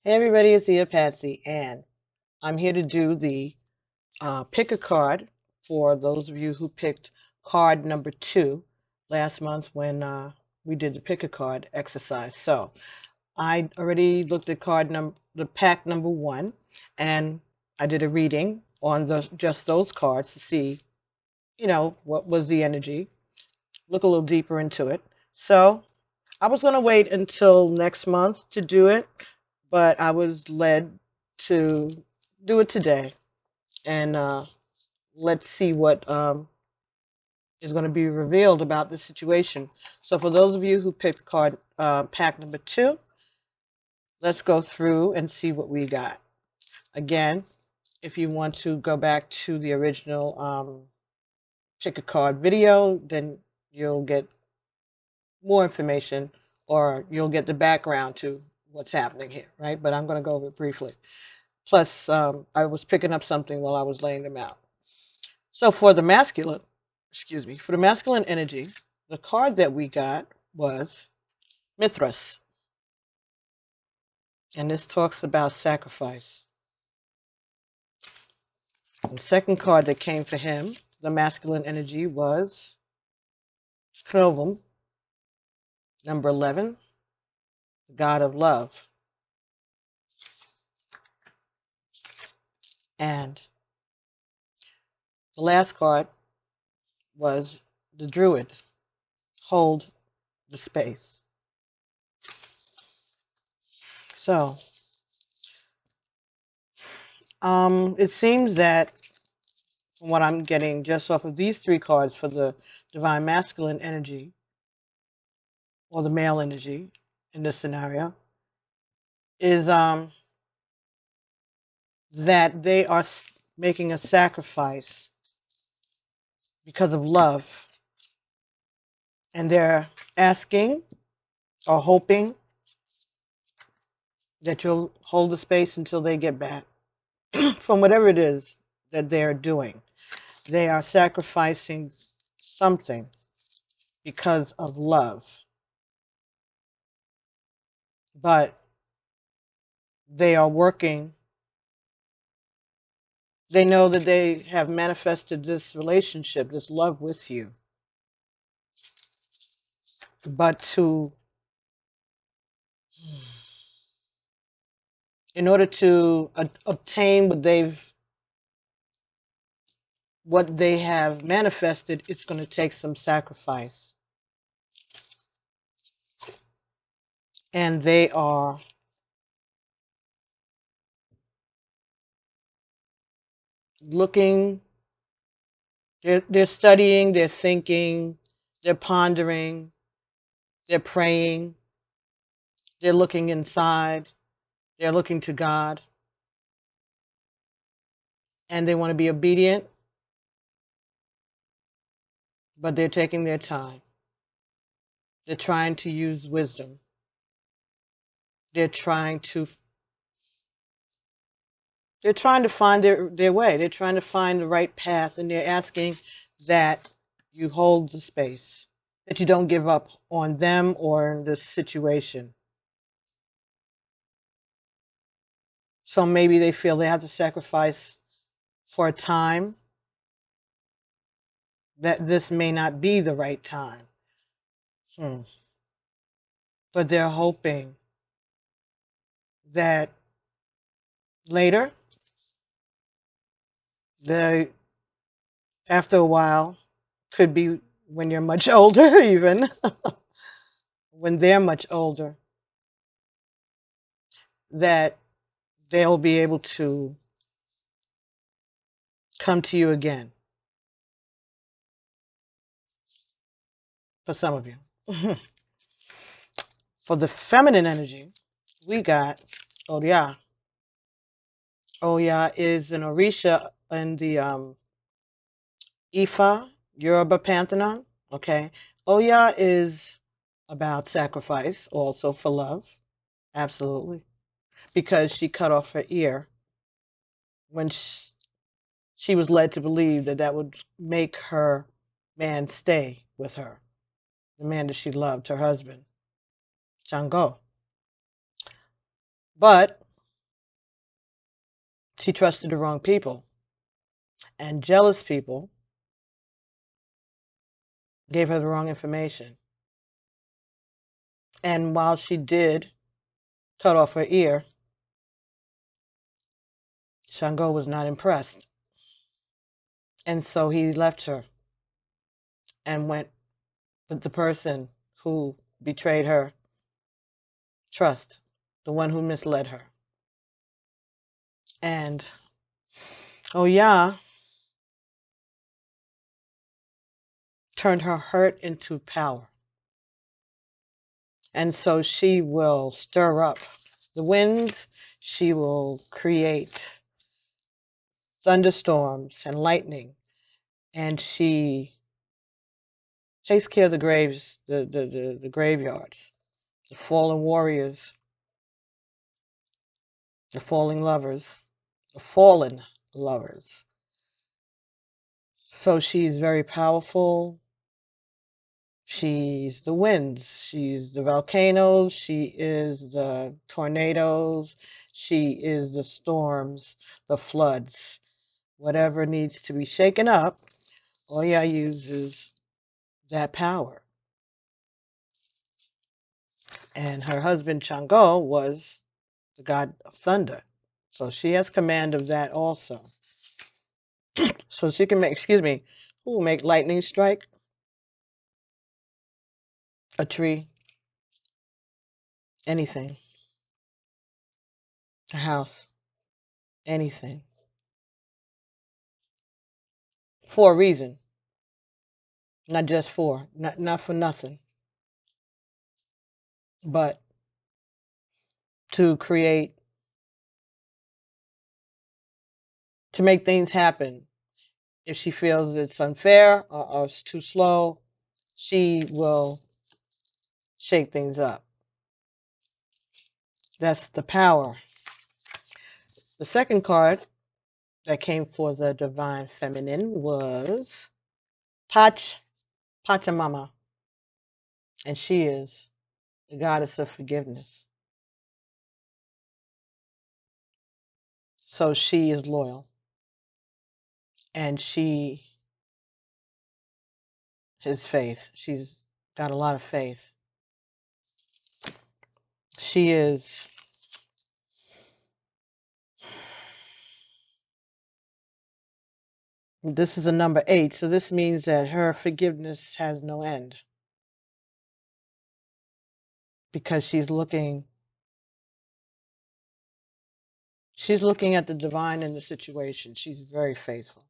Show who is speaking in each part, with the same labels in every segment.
Speaker 1: Hey everybody, it's here Patsy, and I'm here to do the pick a card for those of you who picked card number 2 last month when we did the pick a card exercise. So I already looked at the pack number 1, and I did a reading on just those cards to see, what was the energy, look a little deeper into it. So I was going to wait until next month to do it, but I was led to do it today. And let's see what is going to be revealed about the situation. So for those of you who picked card pack number 2, let's go through and see what we got. Again, if you want to go back to the original pick a card video, then you'll get more information, or you'll get the background to what's happening here, right? But I'm going to go over it briefly. Plus, I was picking up something while I was laying them out. So for the masculine, for the masculine energy, the card that we got was Mithras. And this talks about sacrifice. And the second card that came for him, the masculine energy, was Knovum, number 11, the god of love. And the last card was the Druid, hold the space. So it seems that from what I'm getting just off of these 3 cards for the divine masculine energy, or the male energy in this scenario, is that they are making a sacrifice because of love. And they're asking or hoping that you'll hold the space until they get back from whatever it is that they're doing. They are sacrificing something because of love. But they are working. They know that they have manifested this relationship, this love with you. But in order to obtain what they have manifested, it's going to take some sacrifice. And they are looking, they're studying, they're thinking, they're pondering, they're praying, they're looking inside, they're looking to God, and they want to be obedient, but they're taking their time. They're trying to use wisdom. They're trying to find their way. They're trying to find the right path, and they're asking that you hold the space, that you don't give up on them or the situation. So maybe they feel they have to sacrifice for a time, that this may not be the right time. But they're hoping that later, after a while, could be when you're much older even, when they're much older, that they'll be able to come to you again. For some of you. For the feminine energy, we got Oya. Oya is an Orisha in the Ifa, Yoruba pantheon. Okay. Oya is about sacrifice, also for love. Absolutely. Because she cut off her ear when she was led to believe that that would make her man stay with her, the man that she loved, her husband, Chango. But She trusted the wrong people, and jealous people gave her the wrong information. And while she did cut off her ear, Shango was not impressed. And so he left her and went with the person who betrayed her trust, the one who misled her. And Oya turned her hurt into power. And so she will stir up the winds. She will create thunderstorms and lightning. And she takes care of the graves, the graveyards, the fallen warriors, the fallen lovers. So she's very powerful. She's the winds. She's the volcanoes. She is the tornadoes. She is the storms, the floods. Whatever needs to be shaken up, Oya uses that power. And her husband Chango was the god of thunder. So she has command of that also. So she can make, who will make lightning strike? A tree, anything, a house, anything. For a reason. Not just for, not for nothing. But to create, to make things happen. If she feels it's unfair or it's too slow, she will shake things up. That's the power. The second card that came for the Divine Feminine was Pachamama. And she is the goddess of forgiveness. So she is loyal. And she has faith. She's got a lot of faith. She is this is a number 8, so this means that her forgiveness has no end. Because she's looking at the divine in the situation. She's very faithful.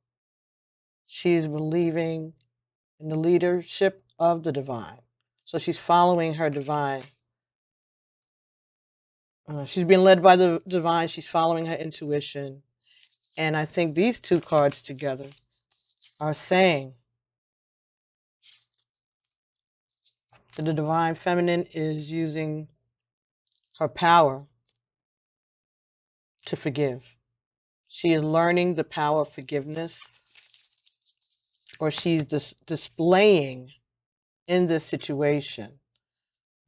Speaker 1: She's believing in the leadership of the divine. So she's following her divine. She's being led by the divine. She's following her intuition. And I think these two cards together are saying that the Divine Feminine is using her power to forgive. She is learning the power of forgiveness, or she's displaying in this situation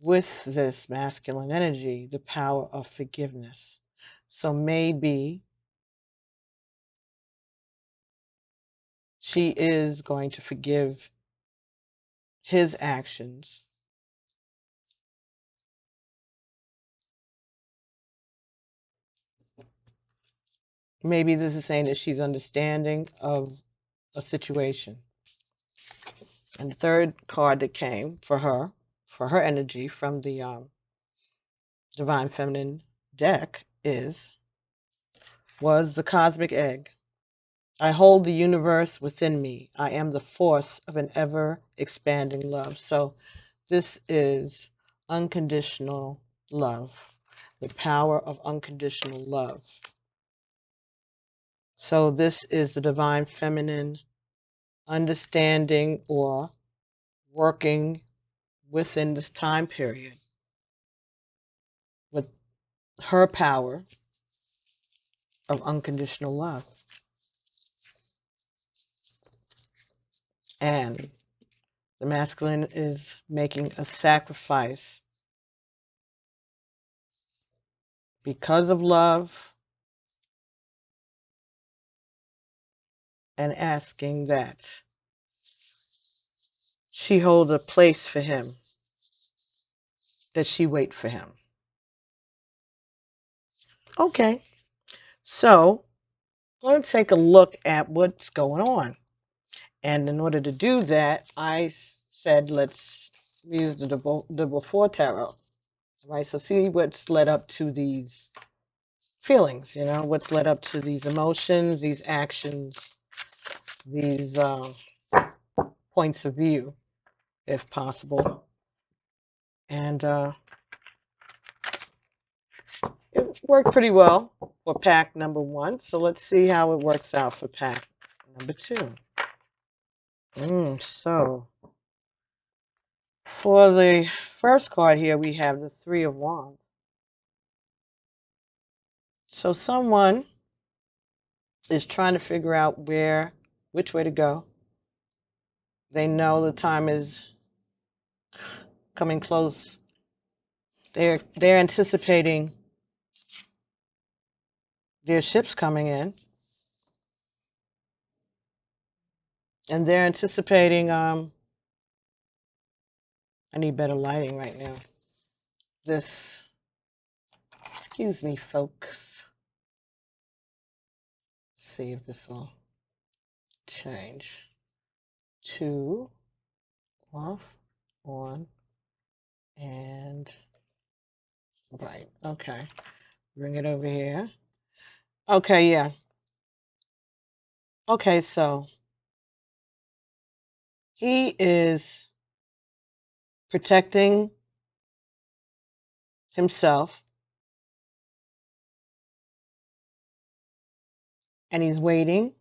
Speaker 1: with this masculine energy the power of forgiveness. So maybe she is going to forgive his actions. Maybe this is saying that she's understanding of a situation. And the third card that came for her energy from the Divine Feminine deck was the Cosmic Egg. I hold the universe within me. I am the force of an ever-expanding love. So this is unconditional love, the power of unconditional love. So this is the Divine Feminine understanding or working within this time period with her power of unconditional love. And the masculine is making a sacrifice because of love, and asking that she hold a place for him, that she wait for him. Okay, so I'm going to take a look at what's going on. And in order to do that, I said, let's use the before tarot. Right, so see what's led up to these feelings, you know, what's led up to these emotions, these actions, these points of view, if possible. And it worked pretty well for pack number 1. So let's see how it works out for pack number 2. So for the first card here, we have the 3 of Wands. So someone is trying to figure out which way to go. They know the time is coming close. They're anticipating their ships coming in, and they're anticipating. I need better lighting right now. This, excuse me, folks. Let's see if this will change to off, on, and right. Okay, bring it over here. Okay, yeah. Okay, so he is protecting himself, and he's waiting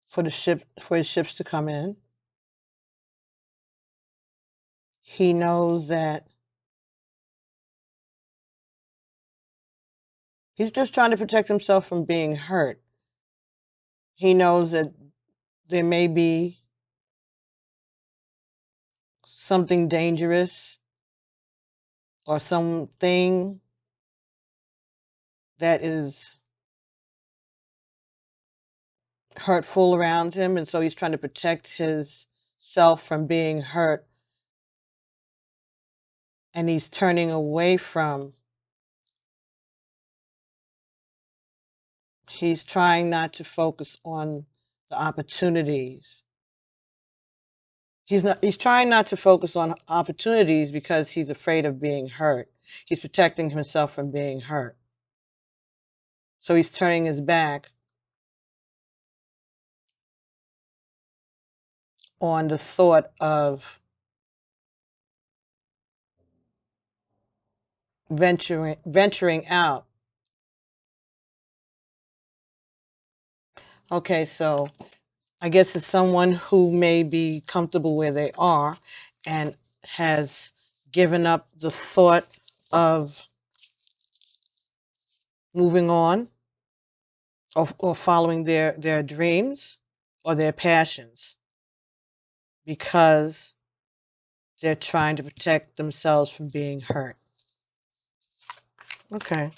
Speaker 1: for his ships to come in. He knows that he's just trying to protect himself from being hurt. He knows that there may be something dangerous or something that is hurtful around him, and so he's trying to protect himself from being hurt, and he's turning away from, he's trying not to focus on the opportunities. He's trying not to focus on opportunities because he's afraid of being hurt. He's protecting himself from being hurt. So he's turning his back on the thought of venturing out. Okay, so I guess it's someone who may be comfortable where they are and has given up the thought of moving on or following their dreams or their passions because they're trying to protect themselves from being hurt. Okay.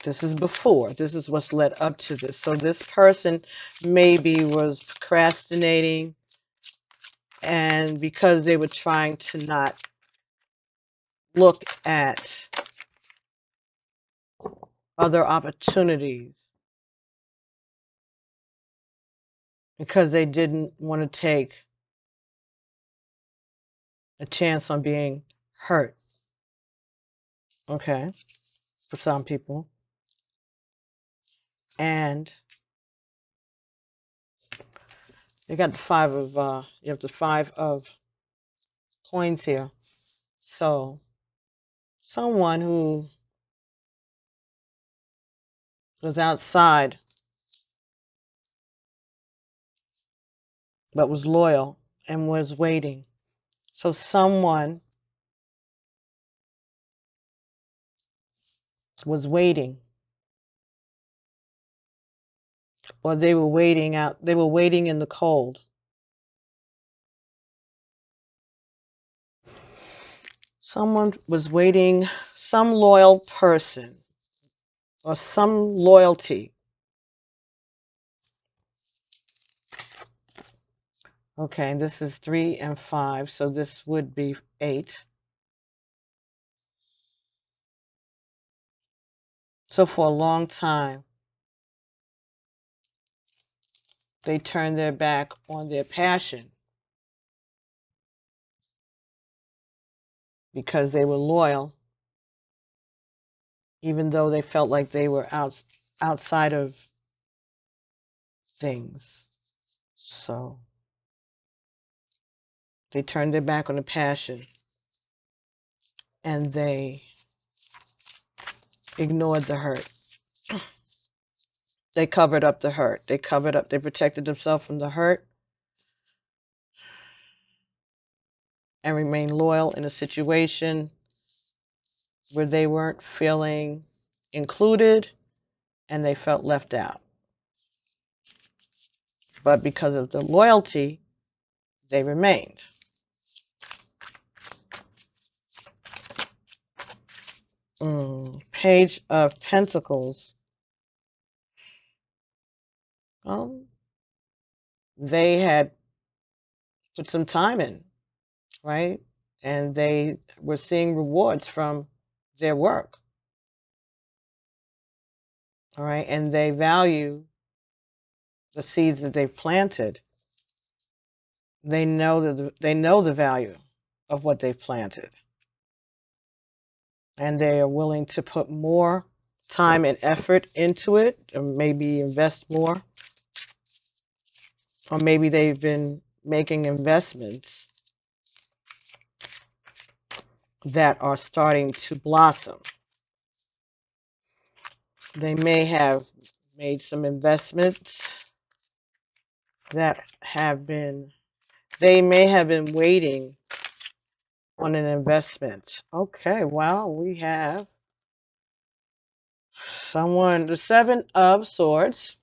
Speaker 1: This is before. This is what's led up to this. So this person maybe was procrastinating, and because they were trying to not look at other opportunities, because they didn't want to take a chance on being hurt. Okay, for some people. And you got the you have the 5 of coins here. So someone who was outside but was loyal and was waiting. So someone was waiting, or they were waiting in the cold. Someone was waiting, some loyal person or some loyalty Okay, this is 3 and 5, so this would be 8. So for a long time, they turned their back on their passion because they were loyal, even though they felt like they were outside of things. So they turned their back on the passion and they ignored the hurt. They covered up the hurt. They protected themselves from the hurt and remained loyal in a situation where they weren't feeling included and they felt left out. But because of the loyalty, they remained. Page of Pentacles. They had put some time in, right? And they were seeing rewards from their work. All right, and they value the seeds that they've planted. They know the value of what they've planted. And they are willing to put more time and effort into it, or maybe invest more. Or maybe they've been making investments that are starting to blossom. They may have made some investments that they may have been waiting on an investment. Okay, well, we have the 7 of Swords.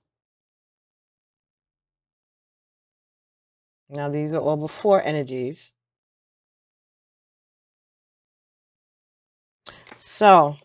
Speaker 1: Now, these are all before energies. So,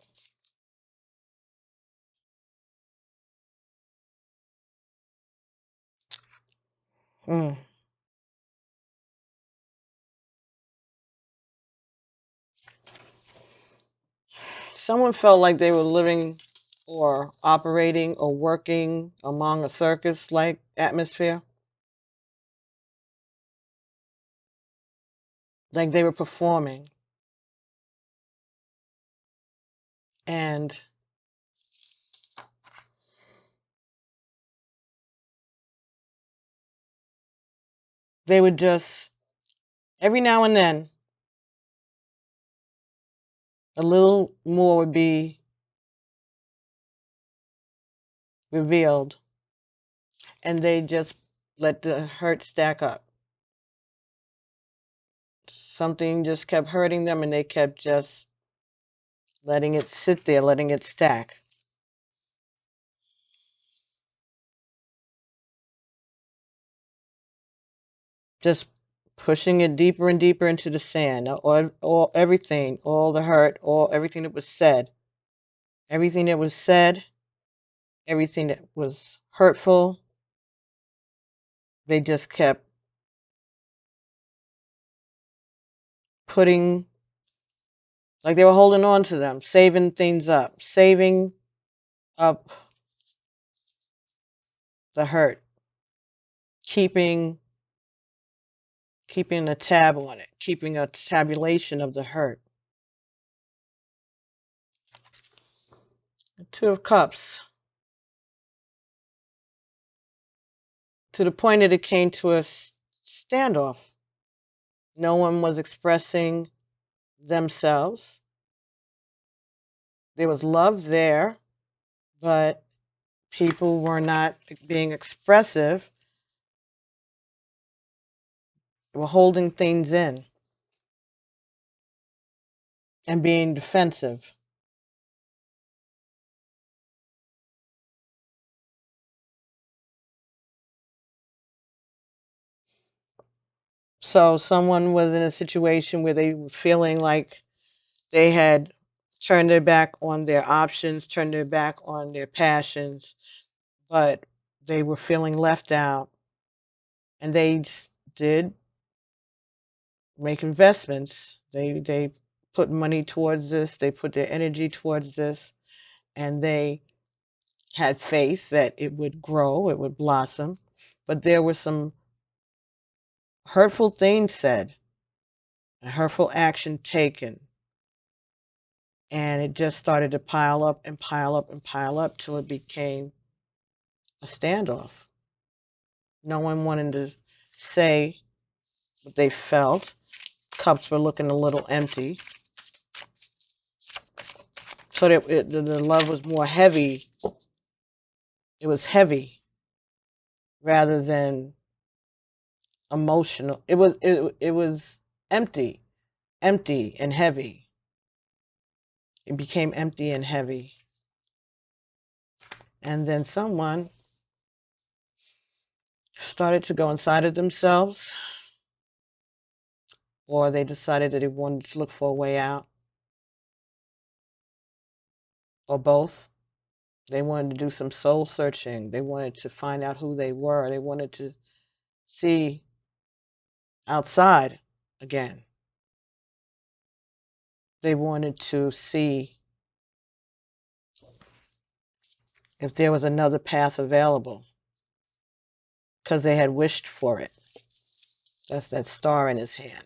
Speaker 1: someone felt like they were living or operating or working among a circus-like atmosphere. Like they were performing. And they would just, every now and then, a little more would be revealed. And they just let the hurt stack up. Something just kept hurting them and they kept just letting it sit there, letting it stack. Just pushing it deeper and deeper into the sand. All everything, all the hurt, everything that was said. Everything that was said, everything that was hurtful, they just kept putting, like they were holding on to them, saving things up, saving up the hurt, keeping a tab on it, keeping a tabulation of the hurt. The 2 of Cups. To the point that it came to a standoff. No one was expressing themselves. There was love there, but people were not being expressive. They were holding things in and being defensive. So someone was in a situation where they were feeling like they had turned their back on their options, turned their back on their passions, but they were feeling left out and they did make investments. They put money towards this. They put their energy towards this, and they had faith that it would grow, it would blossom. But there were some hurtful things said, a hurtful action taken, and it just started to pile up and pile up and pile up till it became a standoff. No one wanted to say what they felt. Cups were looking a little empty. So that the love was more heavy. It was heavy rather than emotional. It was empty and heavy. It became empty and heavy. And then someone started to go inside of themselves, or they decided that they wanted to look for a way out, or both. They wanted to do some soul searching. They wanted to find out who they were. They wanted to see outside again. They wanted to see if there was another path available because they had wished for it. That's that star in his hand.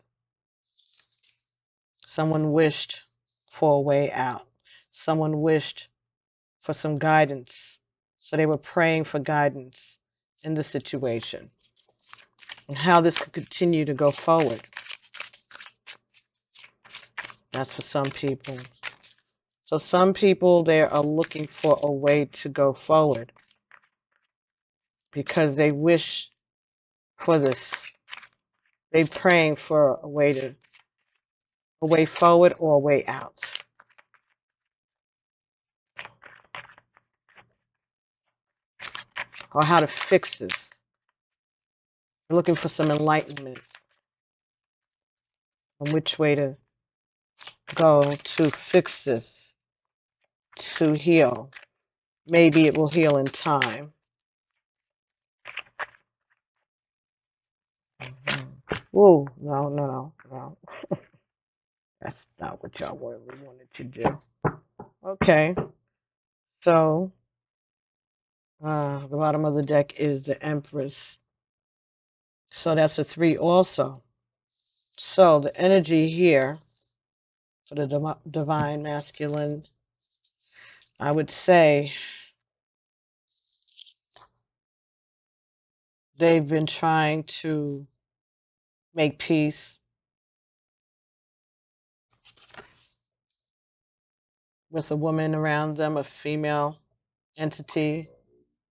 Speaker 1: Someone wished for a way out. Someone wished for some guidance. So they were praying for guidance in the situation and how this could continue to go forward. That's for some people. So some people, they are looking for a way to go forward because they wish for this. They're praying for a way forward or a way out. Or how to fix this. They're looking for some enlightenment on which way to go to fix this, to heal. Maybe it will heal in time. Whoa, no. That's not what y'all really wanted to do. Okay, so the bottom of the deck is the Empress. So that's a 3 also. So the energy here for the divine masculine, I would say they've been trying to make peace with a woman around them, a female entity.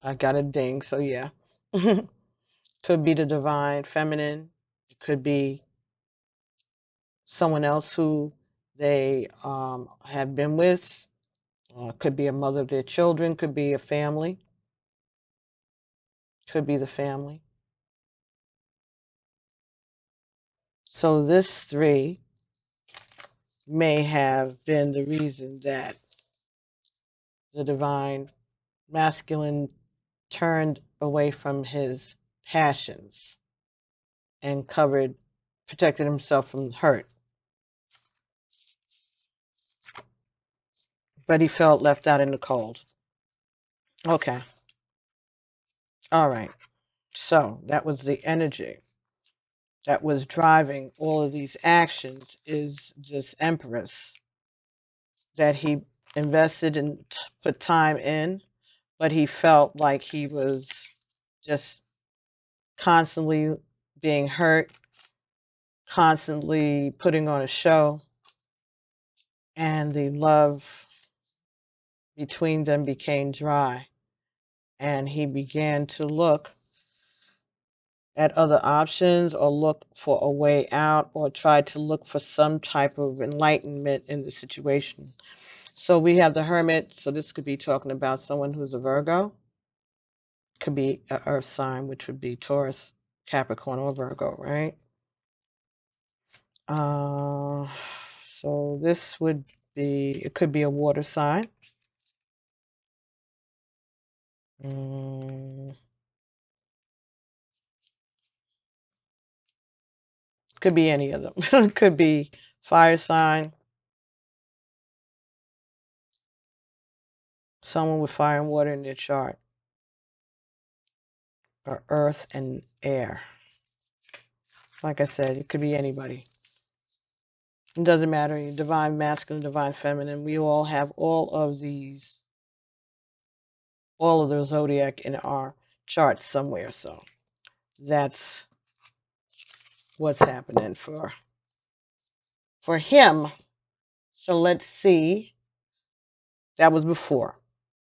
Speaker 1: I got a ding, so yeah. Could be the divine feminine. It could be someone else who they have been with. Could be a mother of their children. Could be a family. Could be the family. So this 3 may have been the reason that the divine masculine turned away from his passions and protected himself from hurt. But he felt left out in the cold. Okay. All right. So that was the energy that was driving all of these actions, is this Empress that he invested and put time in, but he felt like he was just constantly being hurt, constantly putting on a show, and the love between them became dry, and he began to look at other options or look for a way out or try to look for some type of enlightenment in the situation. So we have the Hermit. So this could be talking about someone who's a Virgo. Could be an earth sign, which would be Taurus, Capricorn, or Virgo, right? So this would be, it could be a water sign. Could be any of them. Could be fire sign, someone with fire and water in their chart, or earth and air. Like I said, it could be anybody. It doesn't matter, divine masculine, divine feminine. We all have all of the zodiac in our charts somewhere. So that's what's happening for him. So let's see. That was before.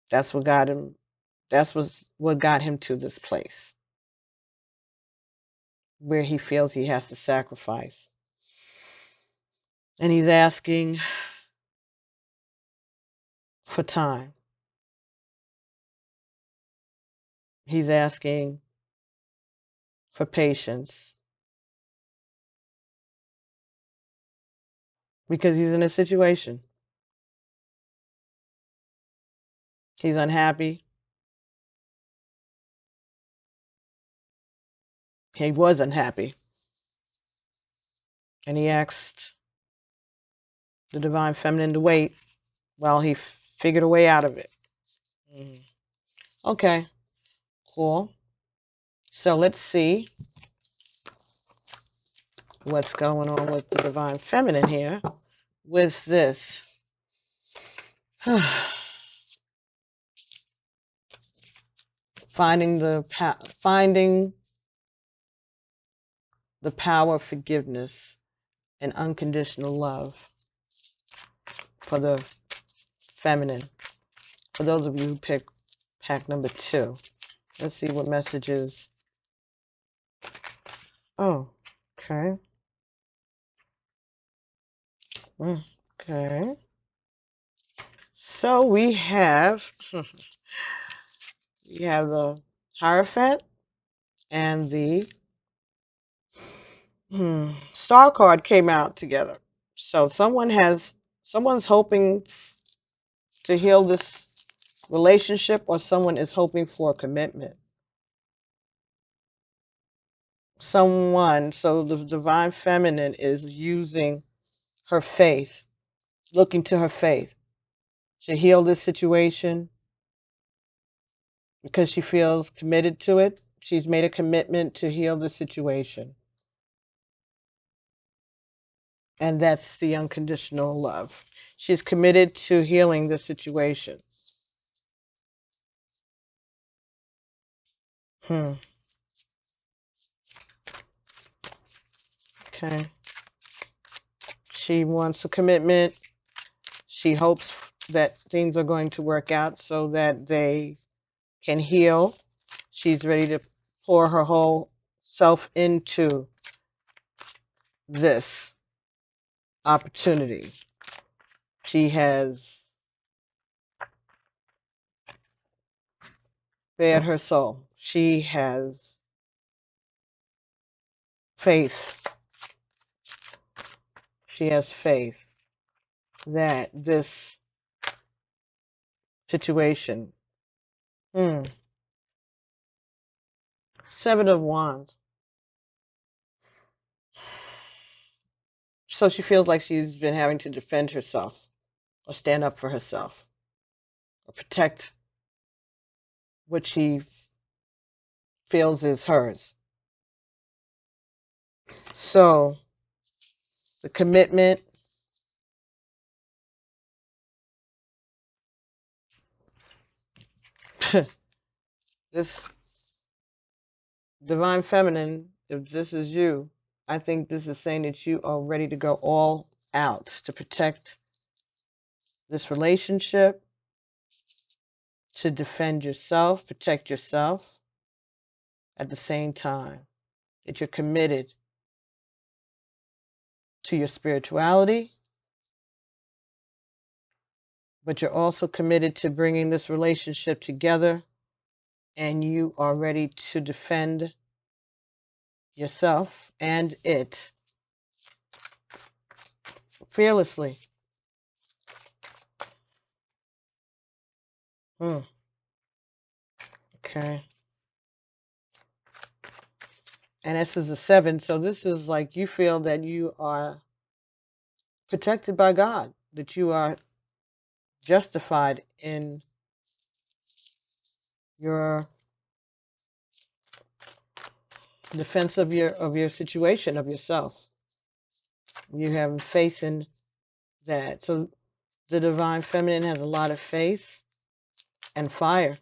Speaker 1: That's what got him. That's what got him to this place where he feels he has to sacrifice. And he's asking for time. He's asking for patience. Because he's in a situation. He's unhappy. He was unhappy. And he asked the divine feminine to wait while he figured a way out of it. Okay, cool. So let's see what's going on with the divine feminine here with this. Finding the power of forgiveness and unconditional love for the feminine. For those of you who picked pack number 2, let's see what messages. Oh, okay. Okay. So we have the Hierophant and the Star card came out together. So someone's hoping to heal this relationship, or someone is hoping for a commitment. So the divine feminine is using her faith, looking to her faith to heal this situation because she feels committed to it. She's made a commitment to heal the situation. And that's the unconditional love. She's committed to healing the situation. Okay. She wants a commitment. She hopes that things are going to work out so that they can heal. She's ready to pour her whole self into this opportunity. She has bared her soul. She has faith. She has faith that this situation, 7 of Wands. So she feels like she's been having to defend herself or stand up for herself or protect what she feels is hers. So the commitment, this divine feminine, if this is you, I think this is saying that you are ready to go all out to protect this relationship, to defend yourself, protect yourself, at the same time that you're committed to your spirituality, but you're also committed to bringing this relationship together, and you are ready to defend yourself and it fearlessly. Okay. And this is a 7. So this is like you feel that you are protected by God, that you are justified in your defense of your situation, of yourself. You have faith in that. So the divine feminine has a lot of faith and fire,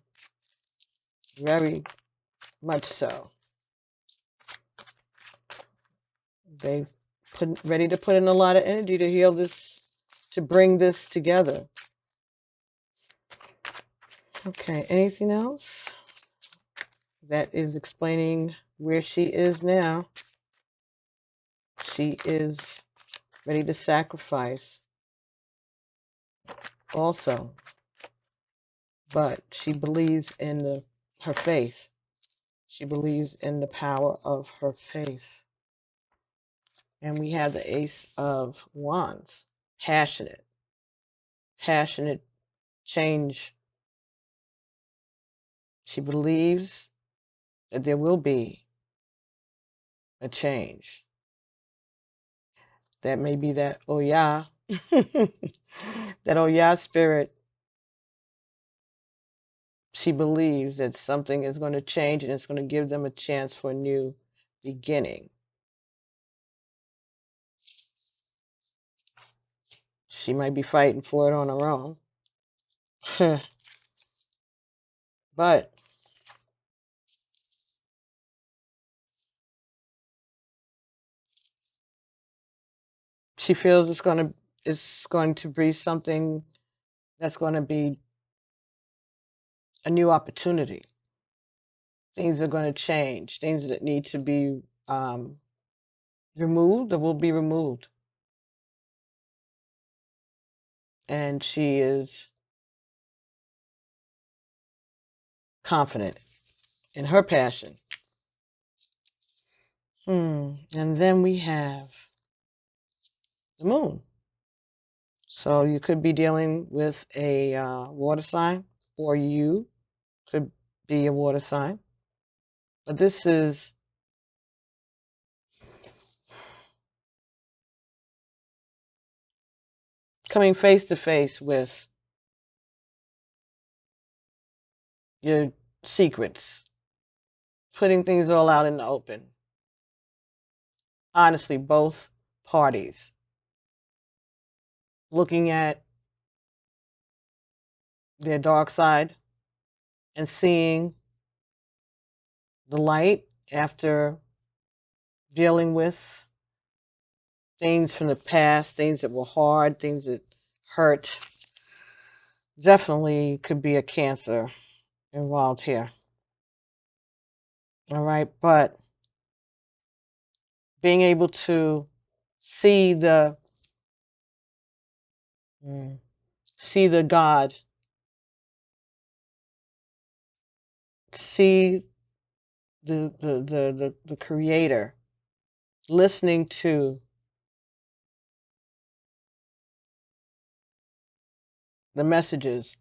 Speaker 1: very much so. They ready to put in a lot of energy to heal this, to bring this together. Okay, anything else? That is explaining where she is now. She is ready to sacrifice also, but she believes in her faith. She believes in the power of her faith. And we have the Ace of Wands, passionate change. She believes that there will be a change. That may be that Oya, that Oya spirit. She believes that something is going to change and it's going to give them a chance for a new beginning. She might be fighting for it on her own. But she feels it's going to be something that's going to be a new opportunity. Things are going to change. Things that need to be removed or will be removed. And she is confident in her passion. And then we have the moon. So you could be dealing with a water sign, or you could be a water sign. But this is coming face to face with your secrets, putting things all out in the open. Honestly, both parties looking at their dark side and seeing the light after dealing with things from the past, things that were hard, things that hurt. Definitely could be a Cancer involved here. All right, but being able to see the God, see the Creator, listening to the messages,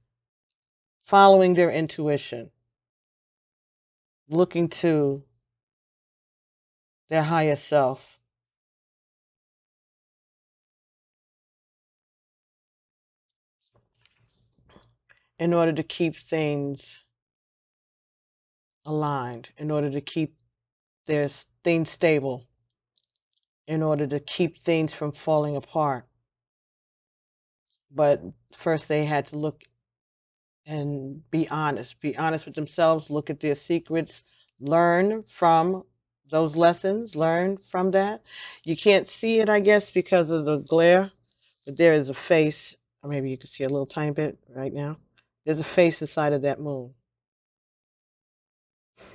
Speaker 1: following their intuition, looking to their higher self. In order to keep things aligned, in order to keep their things stable, in order to keep things from falling apart. But first they had to look and be honest with themselves, look at their secrets, learn from those lessons, learn from that. You can't see it, I guess, because of the glare, but there is a face, or maybe you can see a little tiny bit right now. There's a face inside of that moon.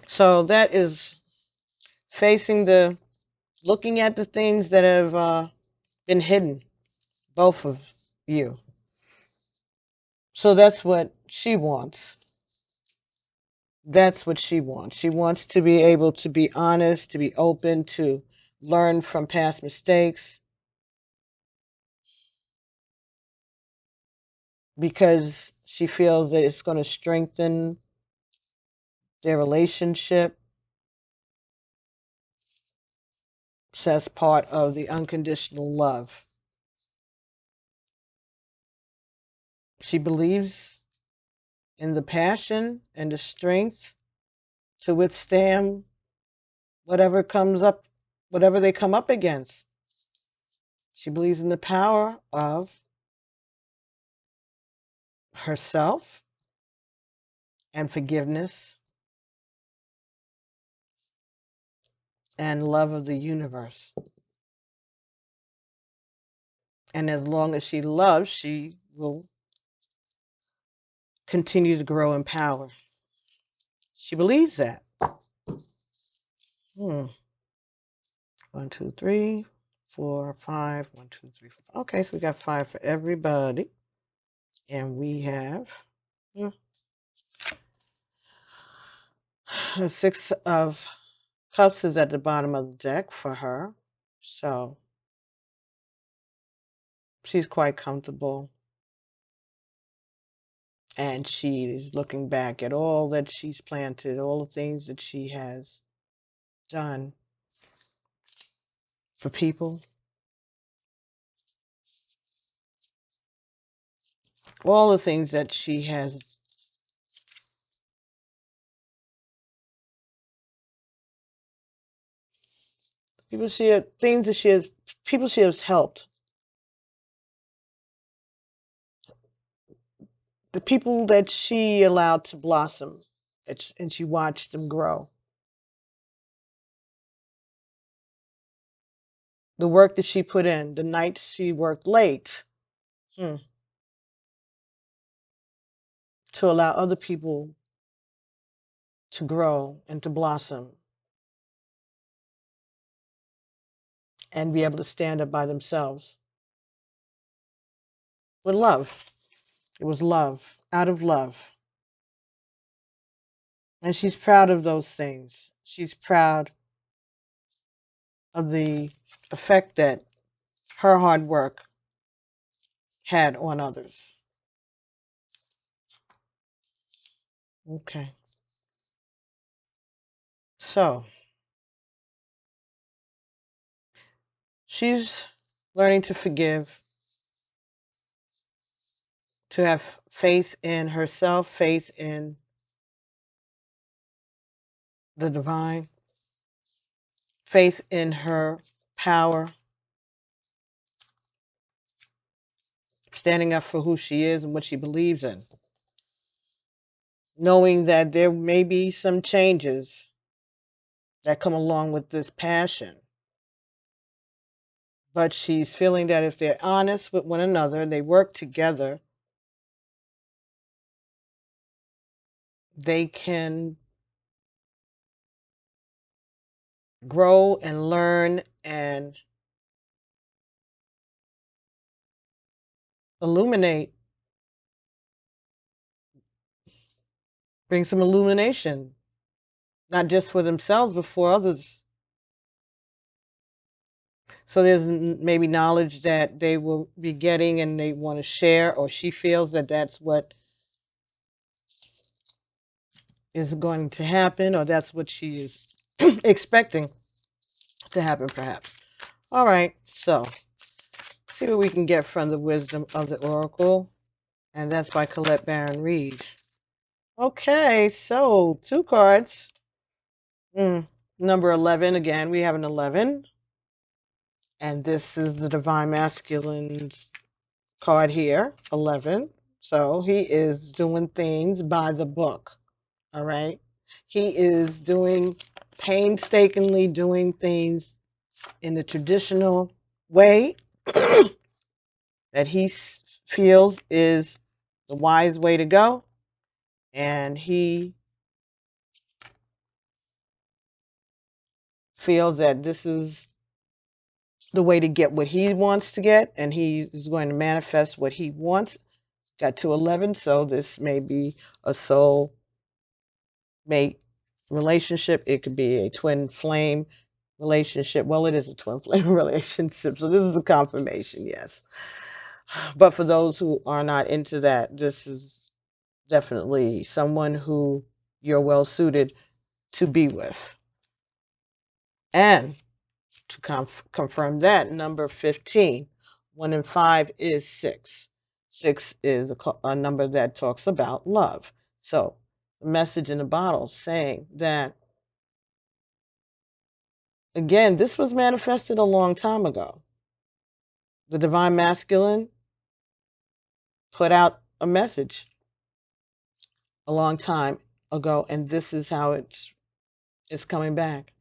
Speaker 1: So that is looking at the things that have been hidden, both of you. So that's what she wants. That's what she wants. She wants to be able to be honest, to be open, to learn from past mistakes. Because she feels that it's going to strengthen their relationship. says part of the unconditional love. She believes in the passion and the strength to withstand whatever comes up, whatever they come up against. She believes in the power of herself and forgiveness and love of the universe. And as long as she loves, she will continue to grow in power. She believes that. 1, 2, 3, 4, 5. 1, 2, 3, 4. Okay, so we got 5 for everybody. And we have the 6 of Cups is at the bottom of the deck for her. So she's quite comfortable. And she is looking back at all that she's planted, all the things that she has done for people. All the things that she has people she has helped. The people that she allowed to blossom and she watched them grow. The work that she put in, the nights she worked late to allow other people to grow and to blossom and be able to stand up by themselves with love. It was love, out of love. And she's proud of those things. She's proud of the effect that her hard work had on others. Okay. So, she's learning to forgive, to have faith in herself, faith in the divine, faith in her power, standing up for who she is and what she believes in, knowing that there may be some changes that come along with this passion. But she's feeling that if they're honest with one another, they work together, they can grow and learn and illuminate, bring some illumination, not just for themselves, but for others. So there's maybe knowledge that they will be getting and they want to share, or she feels that that's what is going to happen, or that's what she is expecting to happen, perhaps. All right, so see what we can get from the wisdom of the Oracle, and that's by Colette BARON-REID. Okay, so 2 cards. Number 11, again, we have an 11. And this is the Divine Masculine's card here, 11. So he is doing things by the book, all right? He is painstakingly doing things in the traditional way that he feels is the wise way to go. And he feels that this is the way to get what he wants to get, and he is going to manifest what he wants. Got 211, so this may be a soul mate relationship. It could be a twin flame relationship. Well, it is a twin flame relationship, so this is a confirmation, yes. But for those who are not into that, this is definitely someone who you're well suited to be with. And to confirm that, number 15. 1 and 5 is 6. 6 is a number that talks about love. So, the message in the bottle saying that, again, this was manifested a long time ago. The divine masculine put out a message a long time ago, and this is how it's coming back.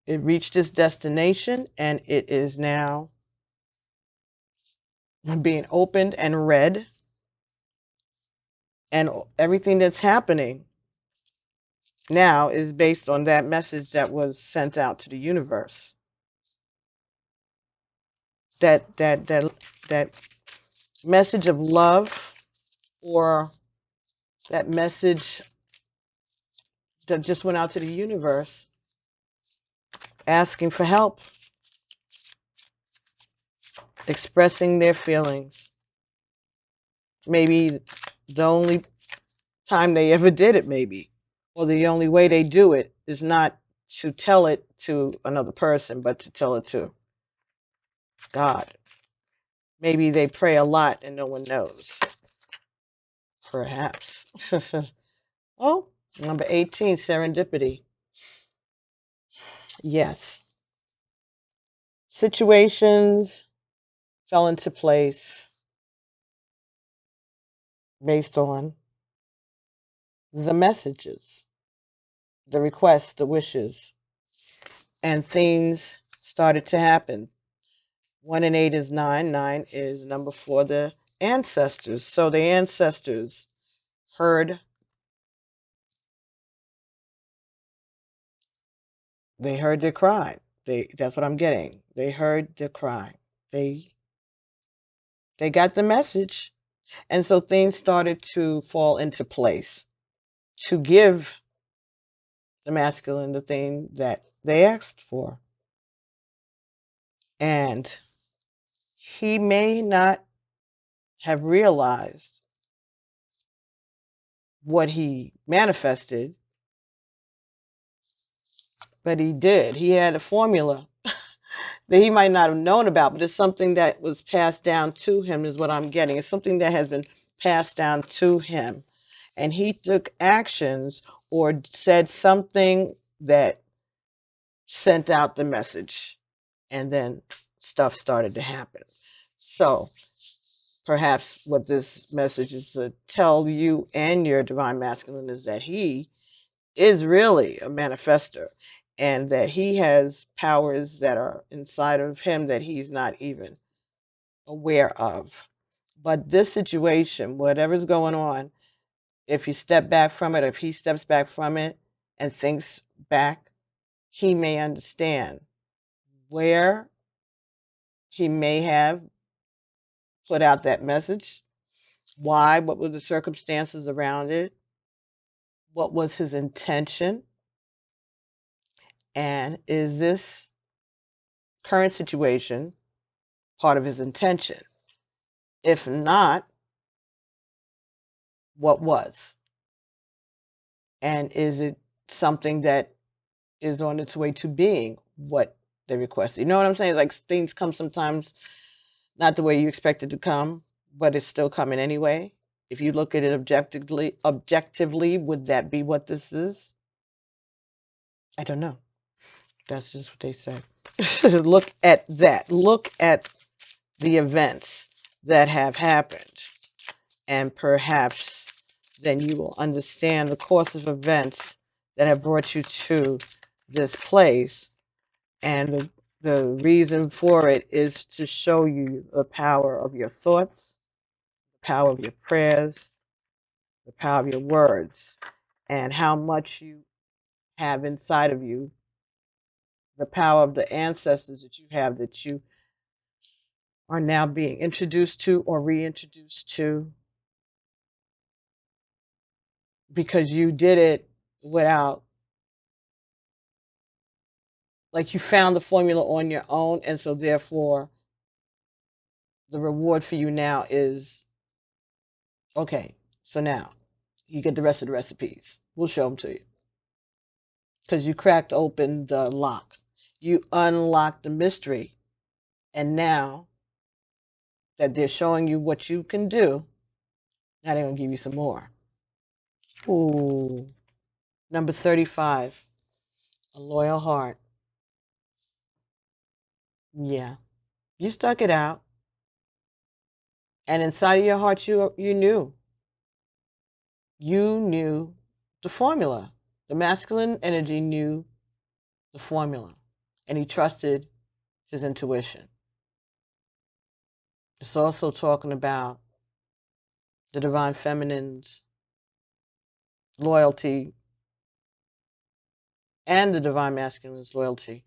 Speaker 1: It reached its destination, and it is now being opened and read, and everything that's happening now is based on that message that was sent out to the universe. That message of love, or that message that just went out to the universe asking for help, expressing their feelings. Maybe the only time they ever did it, maybe, or the only way they do it is not to tell it to another person, but to tell it to God. Maybe they pray a lot and no one knows. Perhaps. Oh, number 18, serendipity. Yes. Situations fell into place based on the messages, the requests, the wishes, and things started to happen. 1 and 8 is 9. 9 is number for the ancestors. So the ancestors heard, they heard their cry. That's what I'm getting. They heard their cry. They got the message. And so things started to fall into place to give the masculine the thing that they asked for. And he may not have realized what he manifested, but he did. He had a formula that he might not have known about, but it's something that was passed down to him, is what I'm getting. It's something that has been passed down to him. And he took actions or said something that sent out the message, and then stuff started to happen. So perhaps what this message is to tell you and your divine masculine is that he is really a manifester, and that he has powers that are inside of him that he's not even aware of. But this situation, whatever's going on, if you step back from it, if he steps back from it and thinks back, he may understand where he may have put out that message, why, what were the circumstances around it, what was his intention, and is this current situation part of his intention? If not, what was? And is it something that is on its way to being what they requested? You know what I'm saying? Like, things come sometimes not the way you expect it to come, but it's still coming anyway. If you look at it objectively, would that be what this is? I don't know. That's just what they say. Look at that. Look at the events that have happened, and perhaps then you will understand the course of events that have brought you to this place. And the reason for it is to show you the power of your thoughts, the power of your prayers, the power of your words, and how much you have inside of you, the power of the ancestors that you have, that you are now being introduced to or reintroduced to, because you did it without, like, you found the formula on your own, and so therefore the reward for you now is, okay, so now you get the rest of the recipes. We'll show them to you, because you cracked open the lock. You unlock the mystery. And now that they're showing you what you can do, now they're going to give you some more. Ooh. Number 35, a loyal heart. Yeah. You stuck it out. And inside of your heart, you knew. You knew the formula. The masculine energy knew the formula. And he trusted his intuition. It's also talking about the divine feminine's loyalty and the divine masculine's loyalty.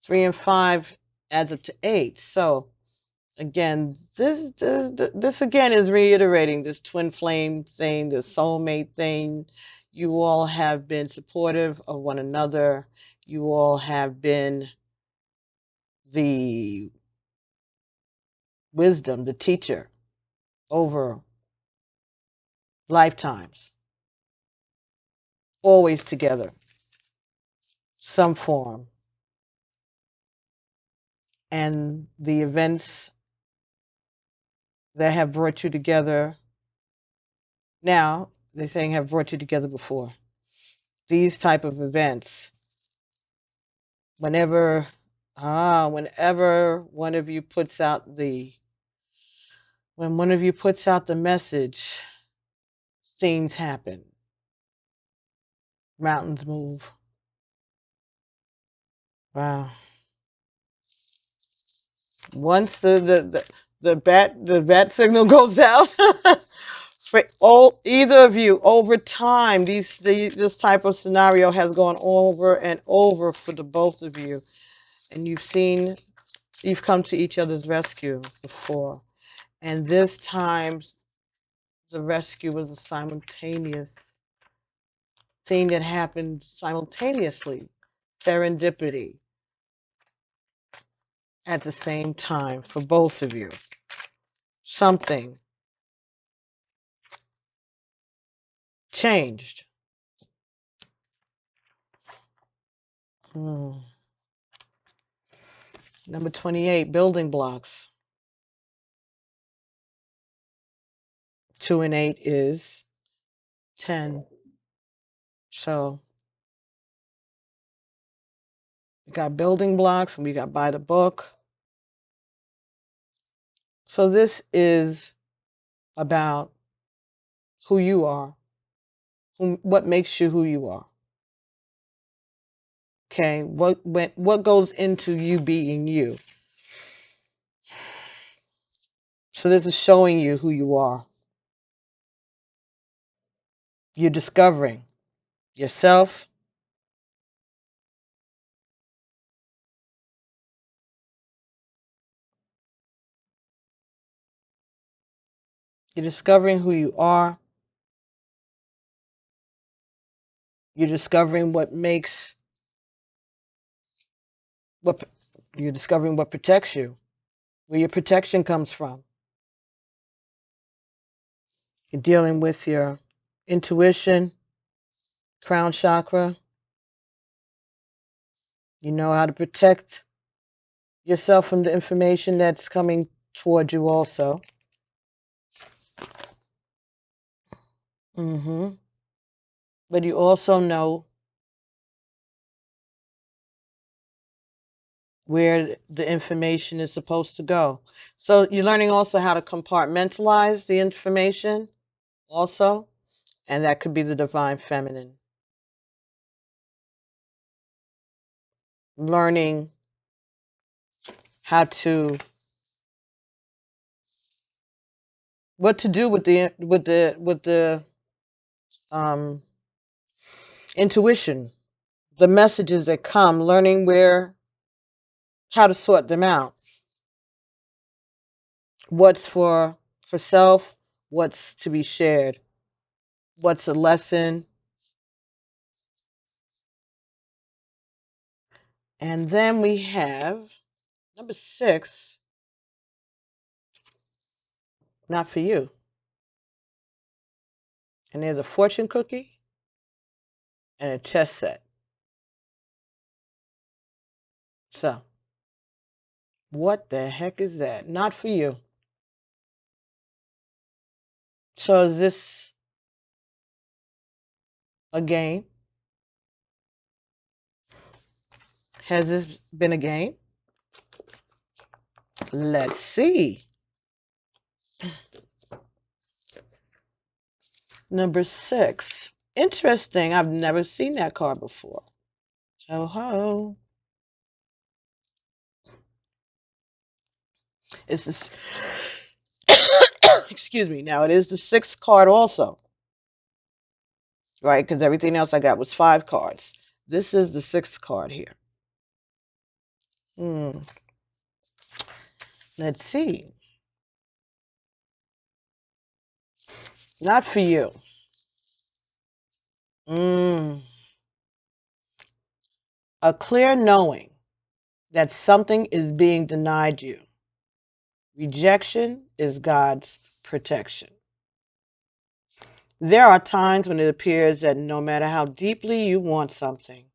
Speaker 1: 3 and 5 adds up to 8. So again, this again is reiterating this twin flame thing, this soulmate thing. You all have been supportive of one another. You all have been the wisdom, the teacher over lifetimes. Always together, some form. And the events that have brought you together now, they're saying have brought you together before. These type of events, whenever one of you puts out the message, things happen. Mountains move. Wow. Once the bat signal goes out for either of you over time, this type of scenario has gone over and over for the both of you, and you've come to each other's rescue before, and this time the rescue was a simultaneous thing that happened simultaneously, serendipity at the same time for both of you. Something changed. Number 28, building blocks. 2 and 8 is 10. So we got building blocks and we got by the book. So this is about who you are, what makes you who you are. Okay, what goes into you being you. So this is showing you who you are. You're discovering yourself. You're discovering who you are. You're discovering you're discovering what protects you, where your protection comes from. You're dealing with your intuition, crown chakra. You know how to protect yourself from the information that's coming toward you also. But you also know where the information is supposed to go. So you're learning also how to compartmentalize the information also, and that could be the divine feminine. Learning how to what to do with the intuition, the messages that come, learning how to sort them out. What's for herself, what's to be shared, what's a lesson. And then we have number 6, not for you. And there's a fortune cookie and a chess set. So, what the heck is that? Not for you. So, is this a game? Has this been a game? Let's see. Number 6. Interesting. I've never seen that card before. Ho ho. It's this. Excuse me. Now it is the 6th card also, right? Because everything else I got was 5 cards. This is the 6th card here. Let's see. Not for you. A clear knowing that something is being denied you. Rejection is God's protection. There are times when it appears that no matter how deeply you want something,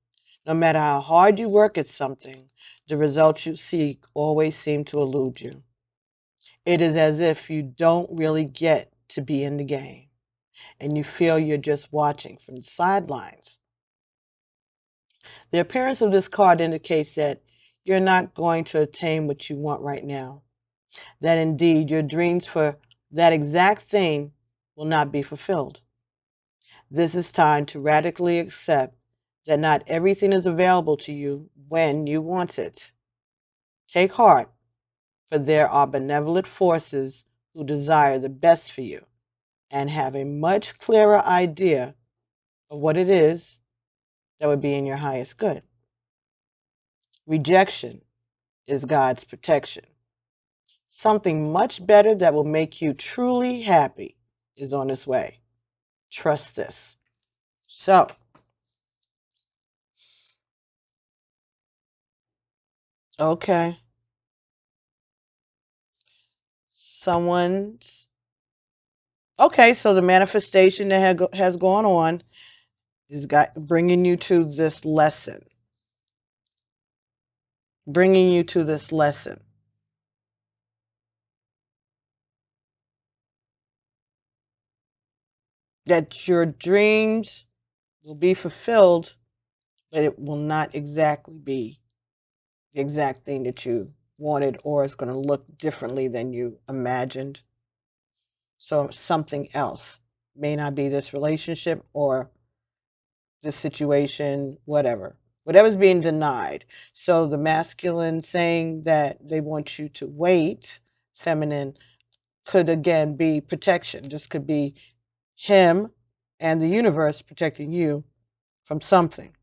Speaker 1: no matter how hard you work at something, the results you seek always seem to elude you. It is as if you don't really get to be in the game, and you feel you're just watching from the sidelines. The appearance of this card indicates that you're not going to attain what you want right now, that indeed your dreams for that exact thing will not be fulfilled. This is time to radically accept that not everything is available to you when you want it. Take heart, for there are benevolent forces who desire the best for you and have a much clearer idea of what it is that would be in your highest good. Rejection is God's protection. Something much better that will make you truly happy is on its way. Trust this. So, okay. Okay, so the manifestation that has gone on is bringing you to this lesson. Bringing you to this lesson. That your dreams will be fulfilled, but it will not exactly be the exact thing that you wanted, or it's going to look differently than you imagined. So something else may not be this relationship or this situation, whatever's being denied. So the masculine saying that they want you to wait, feminine, could again be protection. This could be him and the universe protecting you from something.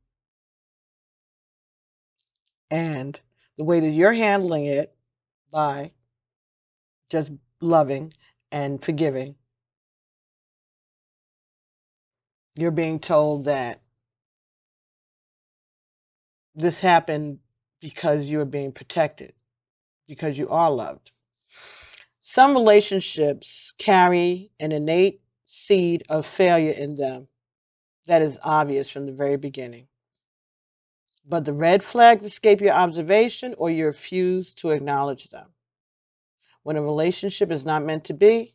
Speaker 1: And the way that you're handling it, by just loving and forgiving, you're being told that this happened because you're being protected, because you are loved. Some relationships carry an innate seed of failure in them that is obvious from the very beginning. But the red flags escape your observation, or you refuse to acknowledge them. When a relationship is not meant to be,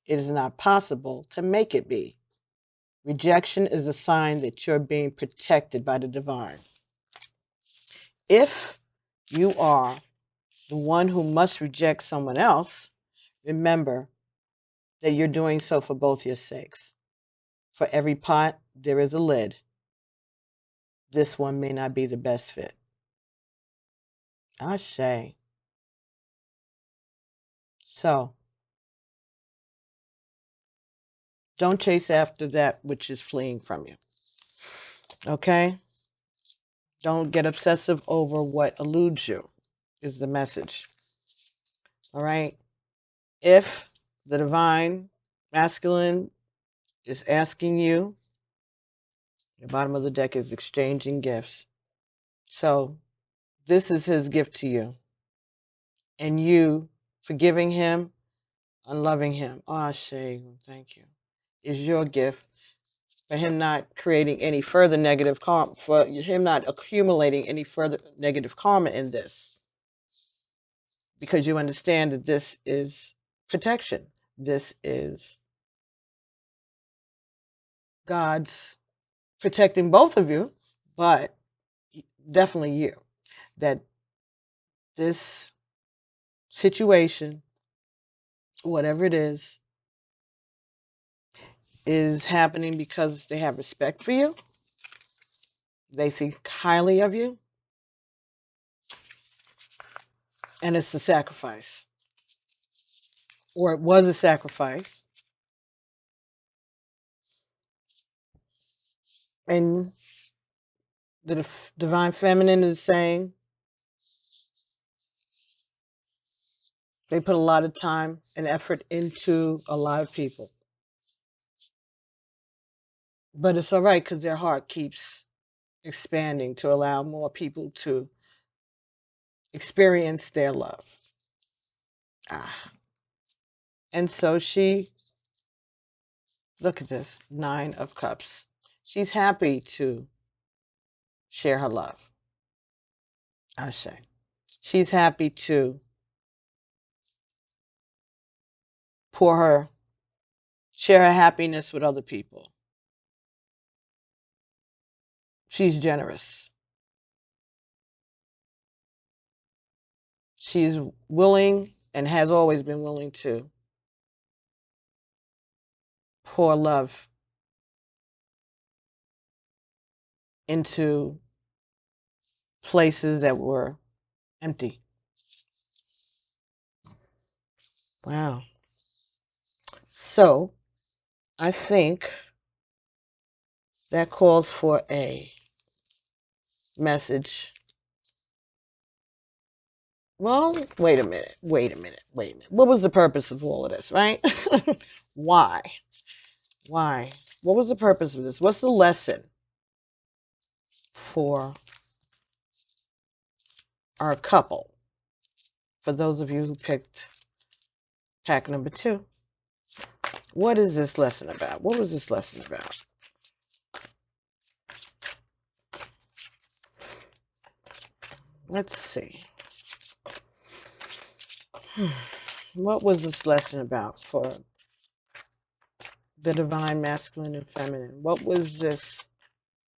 Speaker 1: it is not possible to make it be. Rejection is a sign that you're being protected by the divine. If you are the one who must reject someone else, remember that you're doing so for both your sakes. For every pot, there is a lid. This one may not be the best fit. Ashe. So, don't chase after that which is fleeing from you. Okay? Don't get obsessive over what eludes you, is the message. All right? If the divine masculine is asking you, the bottom of the deck is exchanging gifts. So, this is his gift to you. And you forgiving him, unloving him, Shay, thank you, is your gift for him not creating any further negative karma, for him not accumulating any further negative karma in this. Because you understand that this is protection. This is God's protecting both of you, but definitely you. That this situation, whatever it is happening because they have respect for you. They think highly of you. And it's a sacrifice. Or it was a sacrifice. And the Divine Feminine is saying they put a lot of time and effort into a lot of people. But it's all right because their heart keeps expanding to allow more people to experience their love. And so she, look at this, 9 of Cups. She's happy to share her love. Ashe. She's happy to share her happiness with other people. She's generous. She's willing and has always been willing to pour love into places that were empty. Wow. So I think that calls for a message. Well, wait a minute. What was the purpose of all of this, right? Why? What was the purpose of this? What's the lesson for our couple? For those of you who picked pack number 2. What is this lesson about? What was this lesson about? Let's see. What was this lesson about for the Divine Masculine and Feminine? What was this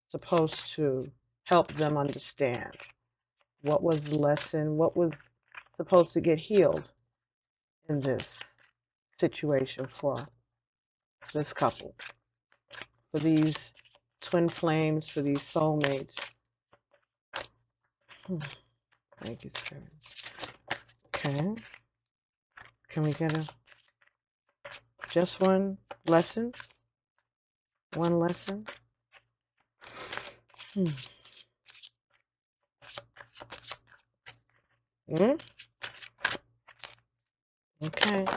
Speaker 1: supposed to help them understand? What was the lesson? What was supposed to get healed in this situation for this couple? For these twin flames, for these soulmates? Thank you, Spirit. Okay. Can we get just one lesson? One lesson? Okay.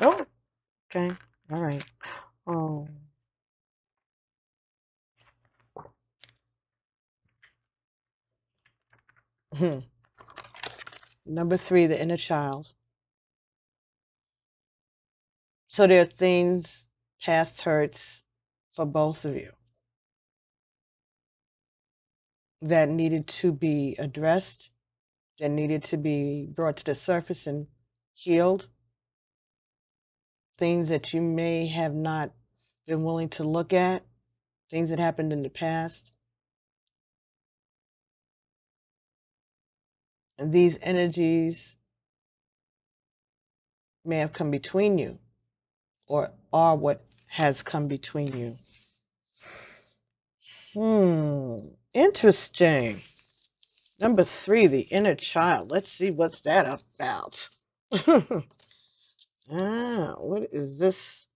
Speaker 1: Oh, okay. All right. Oh. Number 3, the inner child. So there are things, past hurts for both of you that needed to be addressed, that needed to be brought to the surface and healed. Things that you may have not been willing to look at, things that happened in the past. And these energies may have come between you, or are what has come between you. Interesting. Number 3, the inner child. Let's see what's that about. What does this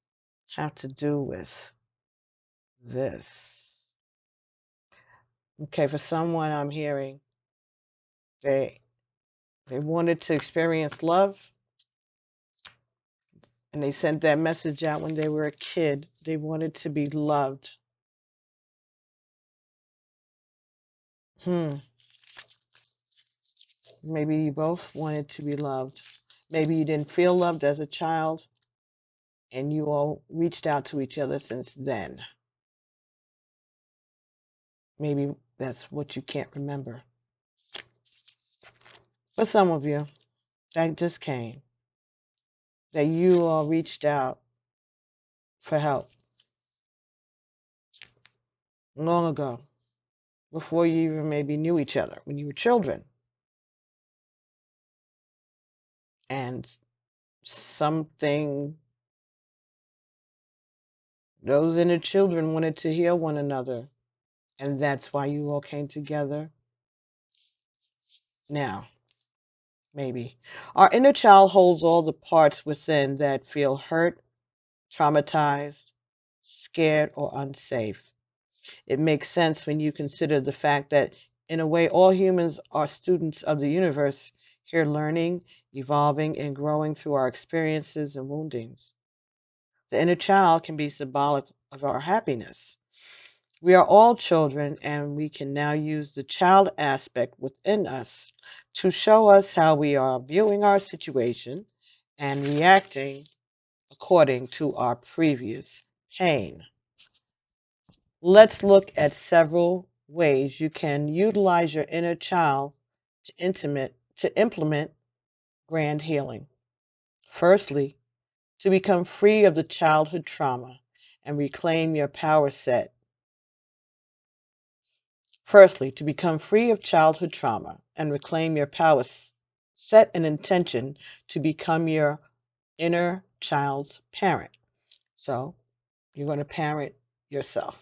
Speaker 1: have to do with this? Okay, for someone I'm hearing, they wanted to experience love, and they sent that message out when they were a kid. They wanted to be loved. Maybe you both wanted to be loved. Maybe you didn't feel loved as a child, and you all reached out to each other since then. Maybe that's what you can't remember. For some of you, that just came. That you all reached out for help long ago, before you even maybe knew each other, when you were children. And something, those inner children wanted to heal one another. And that's why you all came together. Now, maybe. Our inner child holds all the parts within that feel hurt, traumatized, scared, or unsafe. It makes sense when you consider the fact that, in a way, all humans are students of the universe, here learning, evolving, and growing through our experiences and woundings. The inner child can be symbolic of our happiness. We are all children, and we can now use the child aspect within us to show us how we are viewing our situation and reacting according to our previous pain. Let's look at several ways you can utilize your inner child to implement grand healing. Firstly, to become free of the childhood trauma and reclaim your power set. Firstly, to become free of childhood trauma and reclaim your power, set an intention to become your inner child's parent. So you're going to parent yourself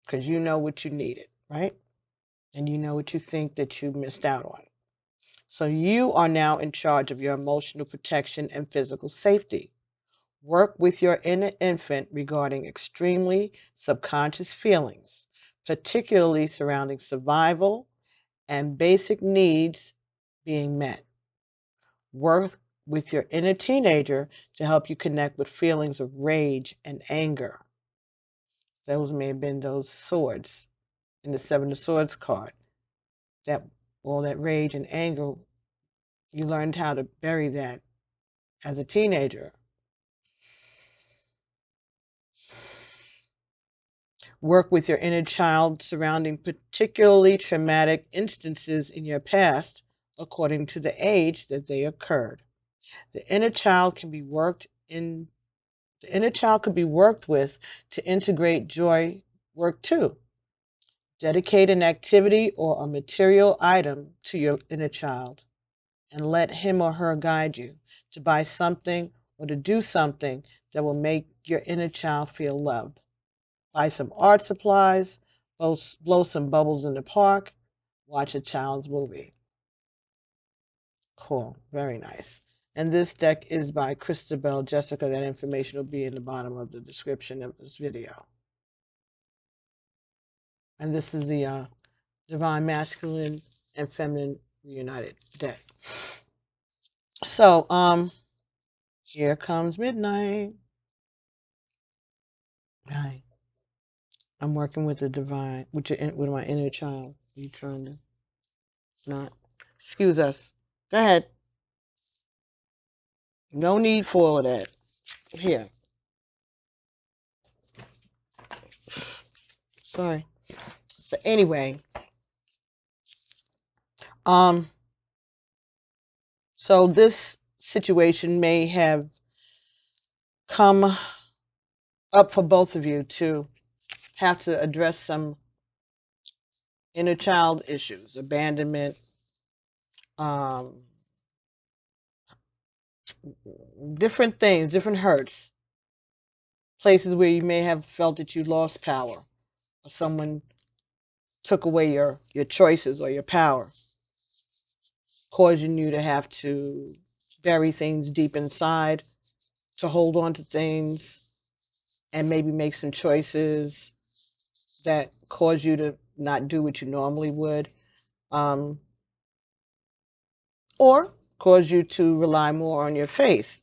Speaker 1: because you know what you needed, right? And you know what you think that you missed out on. So you are now in charge of your emotional protection and physical safety. Work with your inner infant regarding extremely subconscious feelings, particularly surrounding survival and basic needs being met. Work with your inner teenager to help you connect with feelings of rage and anger. Those may have been those swords in the Seven of Swords card. That all that rage and anger, you learned how to bury that as a teenager. Work with your inner child surrounding particularly traumatic instances in your past according to the age that they occurred. The inner child can be worked with to integrate joy work too. Dedicate an activity or a material item to your inner child and let him or her guide you to buy something or to do something that will make your inner child feel loved. Buy some art supplies, blow some bubbles in the park, watch a child's movie. Cool, very nice. And this deck is by CHRISTABEL. Jessica, that information will be in the bottom of the description of this video. And this is the Divine Masculine and Feminine Reunited deck. So, here comes midnight. Hi. I'm working with the divine, with my inner child. Are you trying to not? Excuse us. Go ahead. No need for all of that. Here. Sorry. So anyway, so this situation may have come up for both of you to have to address some inner child issues, abandonment, different things, different hurts, places where you may have felt that you lost power or someone took away your choices or your power, causing you to have to bury things deep inside, to hold on to things and maybe make some choices that cause you to not do what you normally would, or cause you to rely more on your faith.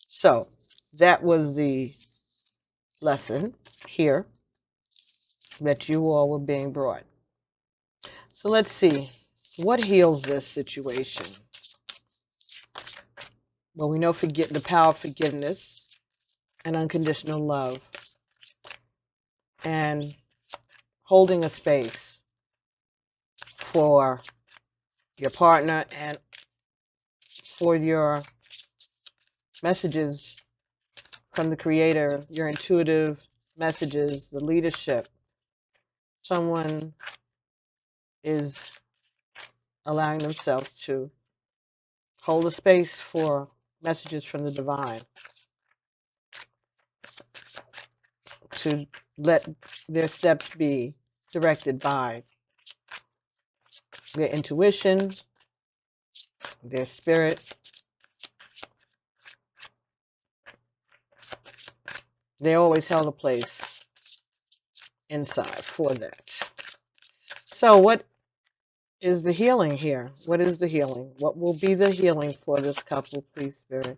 Speaker 1: So that was the lesson here that you all were being brought. So let's see, what heals this situation? Well, we know the power of forgiveness and unconditional love. And holding a space for your partner and for your messages from the Creator, your intuitive messages, the leadership. Someone is allowing themselves to hold a space for messages from the divine, to let their steps be directed by their intuition, their spirit. They always held a place inside for that. So what is the healing here? What is the healing? What will be the healing for this couple, please, Spirit?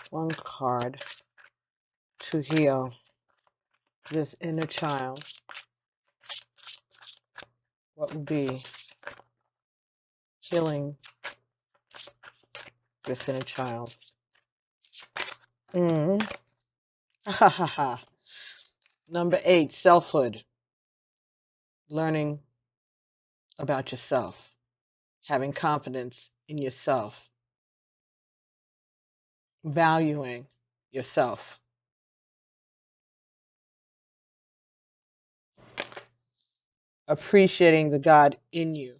Speaker 1: One card to heal this inner child. What will be healing this inner child? Ha ha ha. Number 8, selfhood. Learning about yourself. Having confidence in yourself. Valuing yourself. Appreciating the God in you.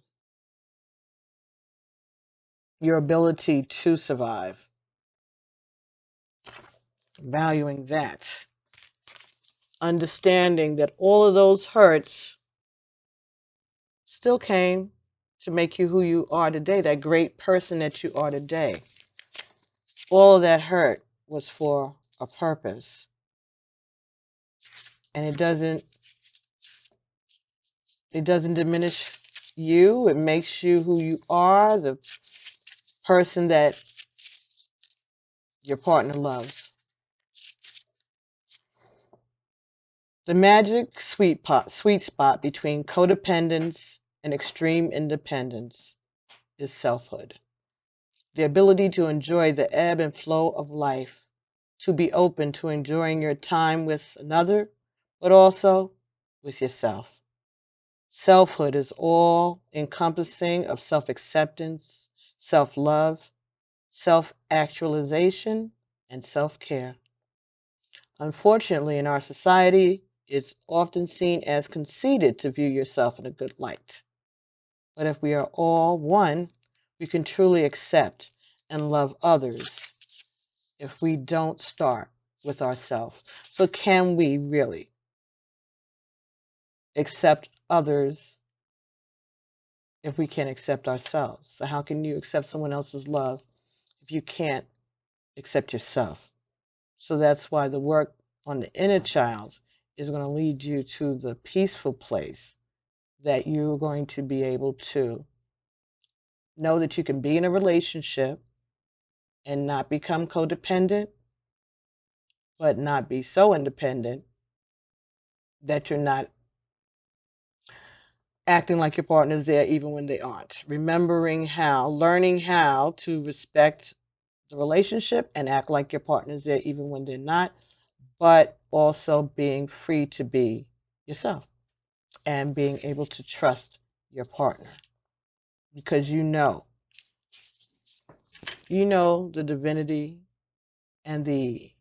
Speaker 1: Your ability to survive. Valuing that. Understanding that all of those hurts still came to make you who you are today, that great person that you are today. All of that hurt was for a purpose. And it doesn't diminish you. It makes you who you are, the person that your partner loves. The magic sweet spot between codependence and extreme independence is selfhood. The ability to enjoy the ebb and flow of life, to be open to enjoying your time with another, but also with yourself. Selfhood is all encompassing of self-acceptance, self-love, self-actualization, and self-care. Unfortunately, in our society, it's often seen as conceited to view yourself in a good light. But if we are all one, we can truly accept and love others if we don't start with ourselves. So can we really accept others if we can't accept ourselves? So how can you accept someone else's love if you can't accept yourself? So that's why the work on the inner child is going to lead you to the peaceful place that you're going to be able to know that you can be in a relationship and not become codependent, but not be so independent that you're not acting like your partner's there even when they aren't. Learning how to respect the relationship and act like your partner's there even when they're not, but also being free to be yourself and being able to trust your partner, because you know the divinity and the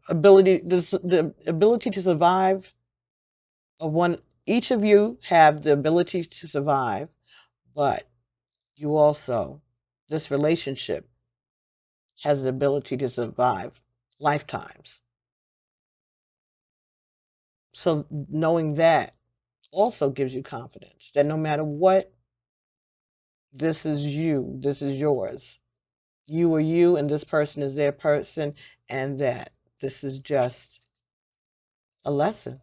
Speaker 1: ability to survive of one. Each of you have the ability to survive, but you also, this relationship has the ability to survive lifetimes. So knowing that also gives you confidence that no matter what, this is you, this is yours. You are you, and this person is their person, and that this is just a lesson.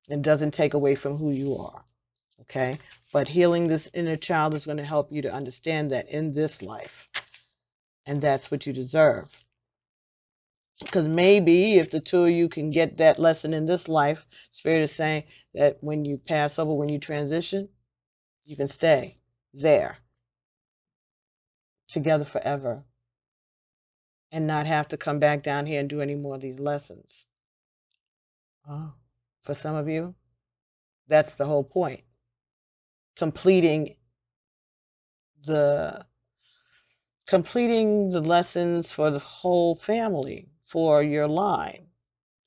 Speaker 1: It doesn't take away from who you are, okay? But healing this inner child is going to help you to understand that in this life, and that's what you deserve. Because maybe if the two of you can get that lesson in this life, Spirit is saying that when you pass over, when you transition, you can stay there together forever and not have to come back down here and do any more of these lessons. Oh, for some of you, that's the whole point. Completing the lessons for the whole family, for your line.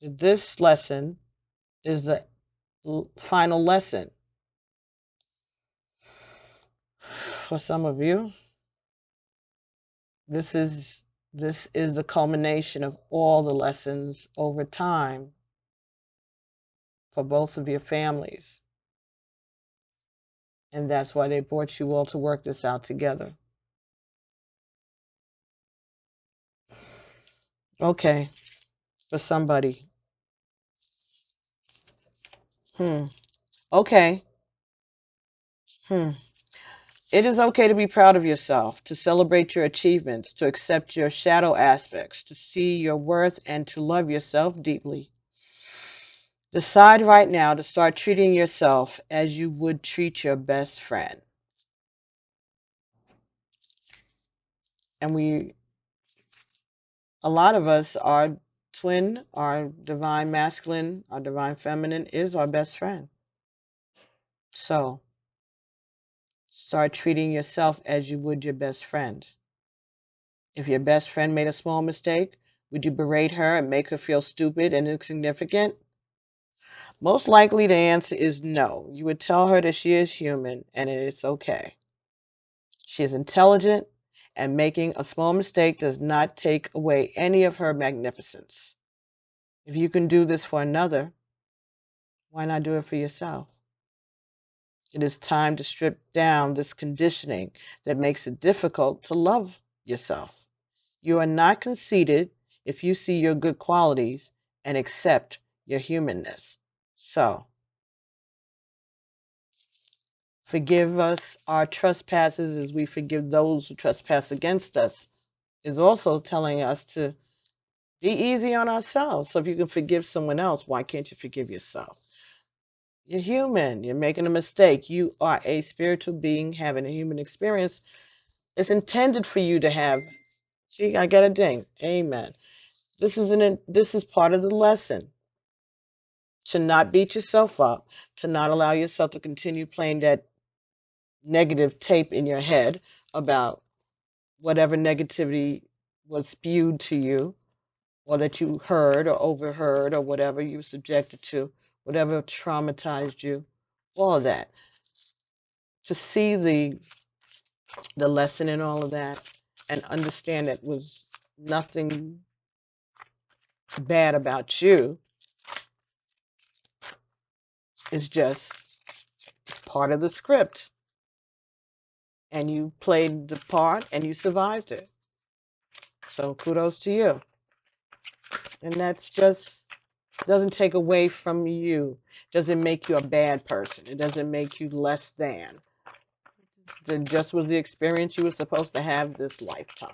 Speaker 1: This lesson is the final lesson. For some of you, this is the culmination of all the lessons over time for both of your families. And that's why they brought you all to work this out together. Okay, for somebody. Okay. It is okay to be proud of yourself, to celebrate your achievements, to accept your shadow aspects, to see your worth, and to love yourself deeply. Decide right now to start treating yourself as you would treat your best friend. And a lot of us, our twin, our divine masculine, our divine feminine is our best friend. So start treating yourself as you would your best friend. If your best friend made a small mistake, would you berate her and make her feel stupid and insignificant? Most likely the answer is no. You would tell her that she is human and it's okay. She is intelligent, and making a small mistake does not take away any of her magnificence. If you can do this for another, why not do it for yourself? It is time to strip down this conditioning that makes it difficult to love yourself. You are not conceited if you see your good qualities and accept your humanness. So, forgive us our trespasses as we forgive those who trespass against us is also telling us to be easy on ourselves. So if you can forgive someone else, why can't you forgive yourself? You're human. You're making a mistake. You are a spiritual being having a human experience. It's intended for you to have. See, I got a ding. Amen. This is part of the lesson. To not beat yourself up, to not allow yourself to continue playing that negative tape in your head about whatever negativity was spewed to you, or that you heard or overheard, or whatever you were subjected to, whatever traumatized you, all of that. To see the lesson in all of that and understand that was nothing bad about you is just part of the script. And you played the part and you survived it. So kudos to you. And that's just doesn't take away from you. Doesn't make you a bad person. It doesn't make you less than. It just was the experience you were supposed to have this lifetime.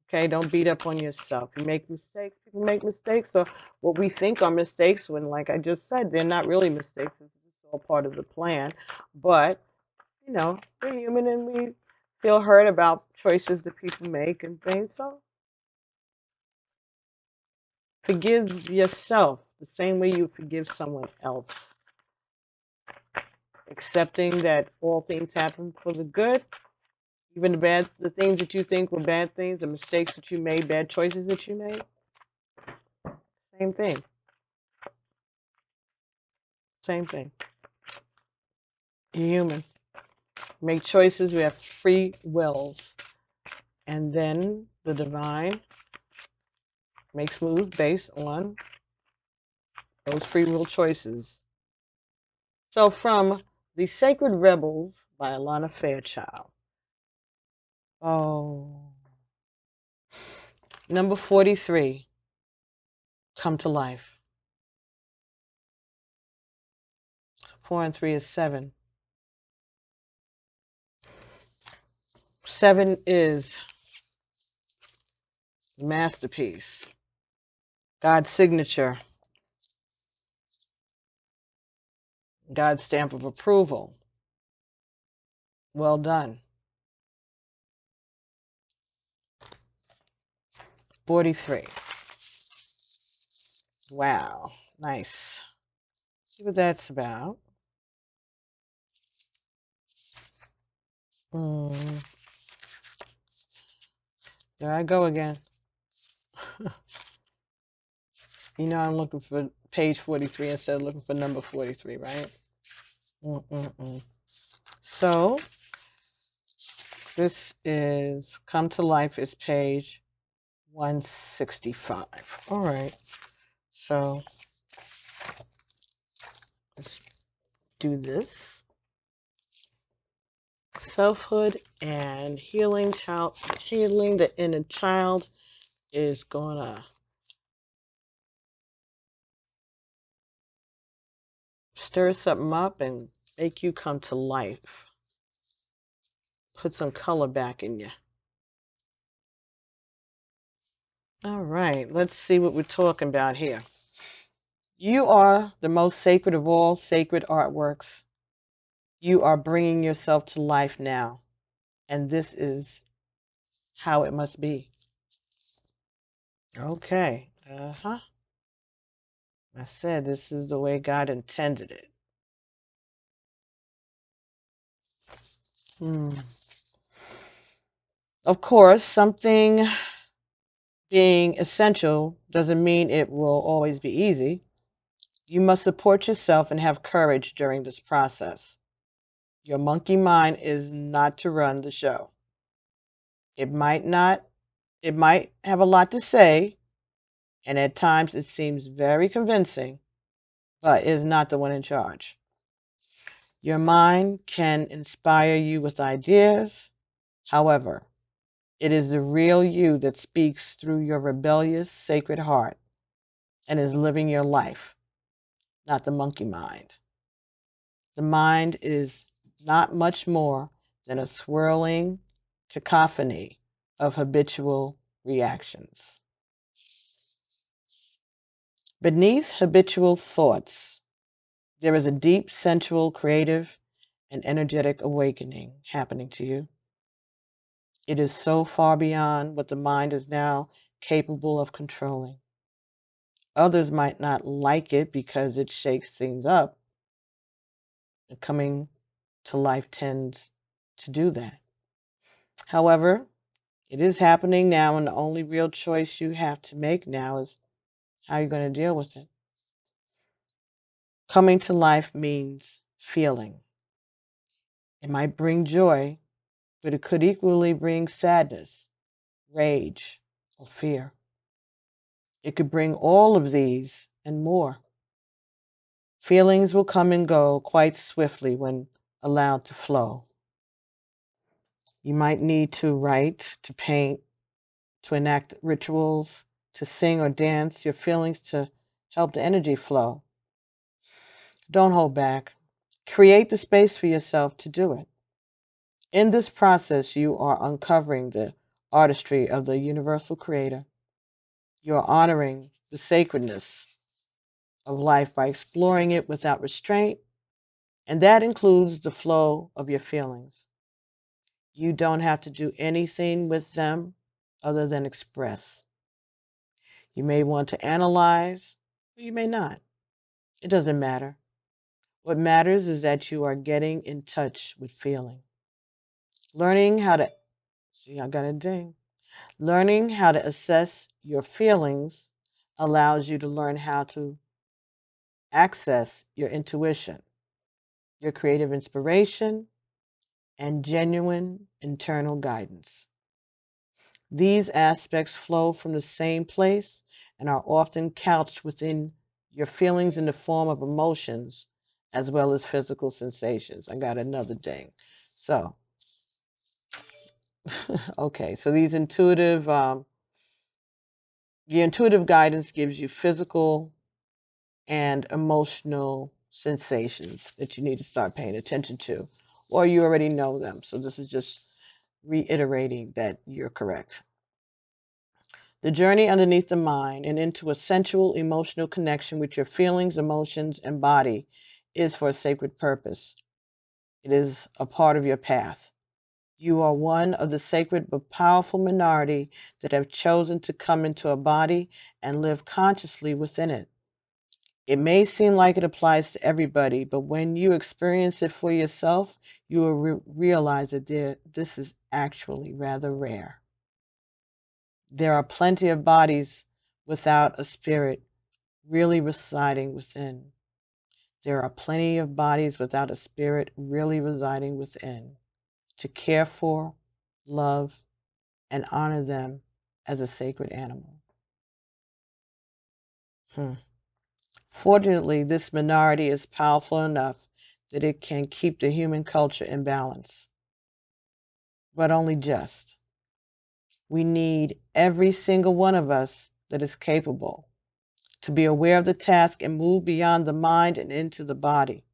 Speaker 1: Okay, don't beat up on yourself. You make mistakes. People make mistakes, or what we think are mistakes when, like I just said, they're not really mistakes. It's all part of the plan. But, you know, we're human and we feel hurt about choices that people make and things. So forgive yourself the same way you forgive someone else. Accepting that all things happen for the good, even the things that you think were bad things, the mistakes that you made, bad choices that you made, same thing. Same thing. You're human. Make choices. We have free wills. And then the divine makes moves based on those free will choices. So from The Sacred Rebels by ALANA Fairchild. Oh. Number 43. Come to life. 4 and 3 is 7. 7 is masterpiece. God's signature. God's stamp of approval. Well done. 43. Wow. Nice. See what that's about. There I go again. You know I'm looking for page 43 instead of looking for number 43, right? So this is Come to Life is page 165. All right. So let's do this. Selfhood and healing the inner child is gonna stir something up and make you come to life. Put some color back in you. All right, let's see what we're talking about here. You are the most sacred of all sacred artworks. You are bringing yourself to life now, and this is how it must be. Okay. I said this is the way God intended it. Of course, something being essential doesn't mean it will always be easy. You must support yourself and have courage during this process. Your monkey mind is not to run the show. It might have a lot to say, and at times it seems very convincing, but is not the one in charge. Your mind can inspire you with ideas. However, it is the real you that speaks through your rebellious, sacred heart and is living your life, not the monkey mind. The mind is not much more than a swirling cacophony of habitual reactions. Beneath habitual thoughts, there is a deep, sensual, creative, and energetic awakening happening to you. It is so far beyond what the mind is now capable of controlling. Others might not like it because it shakes things up. And coming to life tends to do that. However, it is happening now, and the only real choice you have to make now is how you're going to deal with it. Coming to life means feeling. It might bring joy, but it could equally bring sadness, rage, or fear. It could bring all of these and more. Feelings will come and go quite swiftly when allowed to flow. You might need to write, to paint, to enact rituals, to sing or dance your feelings to help the energy flow. Don't hold back. Create the space for yourself to do it. In this process, you are uncovering the artistry of the universal creator. You are honoring the sacredness of life by exploring it without restraint, and that includes the flow of your feelings. You don't have to do anything with them other than express. You may want to analyze, or you may not. It doesn't matter. What matters is that you are getting in touch with feeling. Learning how to, see, I got a ding. Learning how to assess your feelings allows you to learn how to access your intuition, your creative inspiration, and genuine internal guidance. These aspects flow from the same place and are often couched within your feelings in the form of emotions as well as physical sensations. I got another ding. So, okay, so these intuitive, the intuitive guidance gives you physical and emotional sensations that you need to start paying attention to, or you already know them. So this is just reiterating that you're correct. The journey underneath the mind and into a sensual emotional connection with your feelings, emotions, and body is for a sacred purpose. It is a part of your path. You are one of the sacred but powerful minority that have chosen to come into a body and live consciously within it. It may seem like it applies to everybody, but when you experience it for yourself, you will realize that this is actually rather rare. There are plenty of bodies without a spirit really residing within. There are plenty of bodies without a spirit really residing within, to care for, love, and honor them as a sacred animal. Fortunately, this minority is powerful enough that it can keep the human culture in balance, but only just. We need every single one of us that is capable to be aware of the task and move beyond the mind and into the body.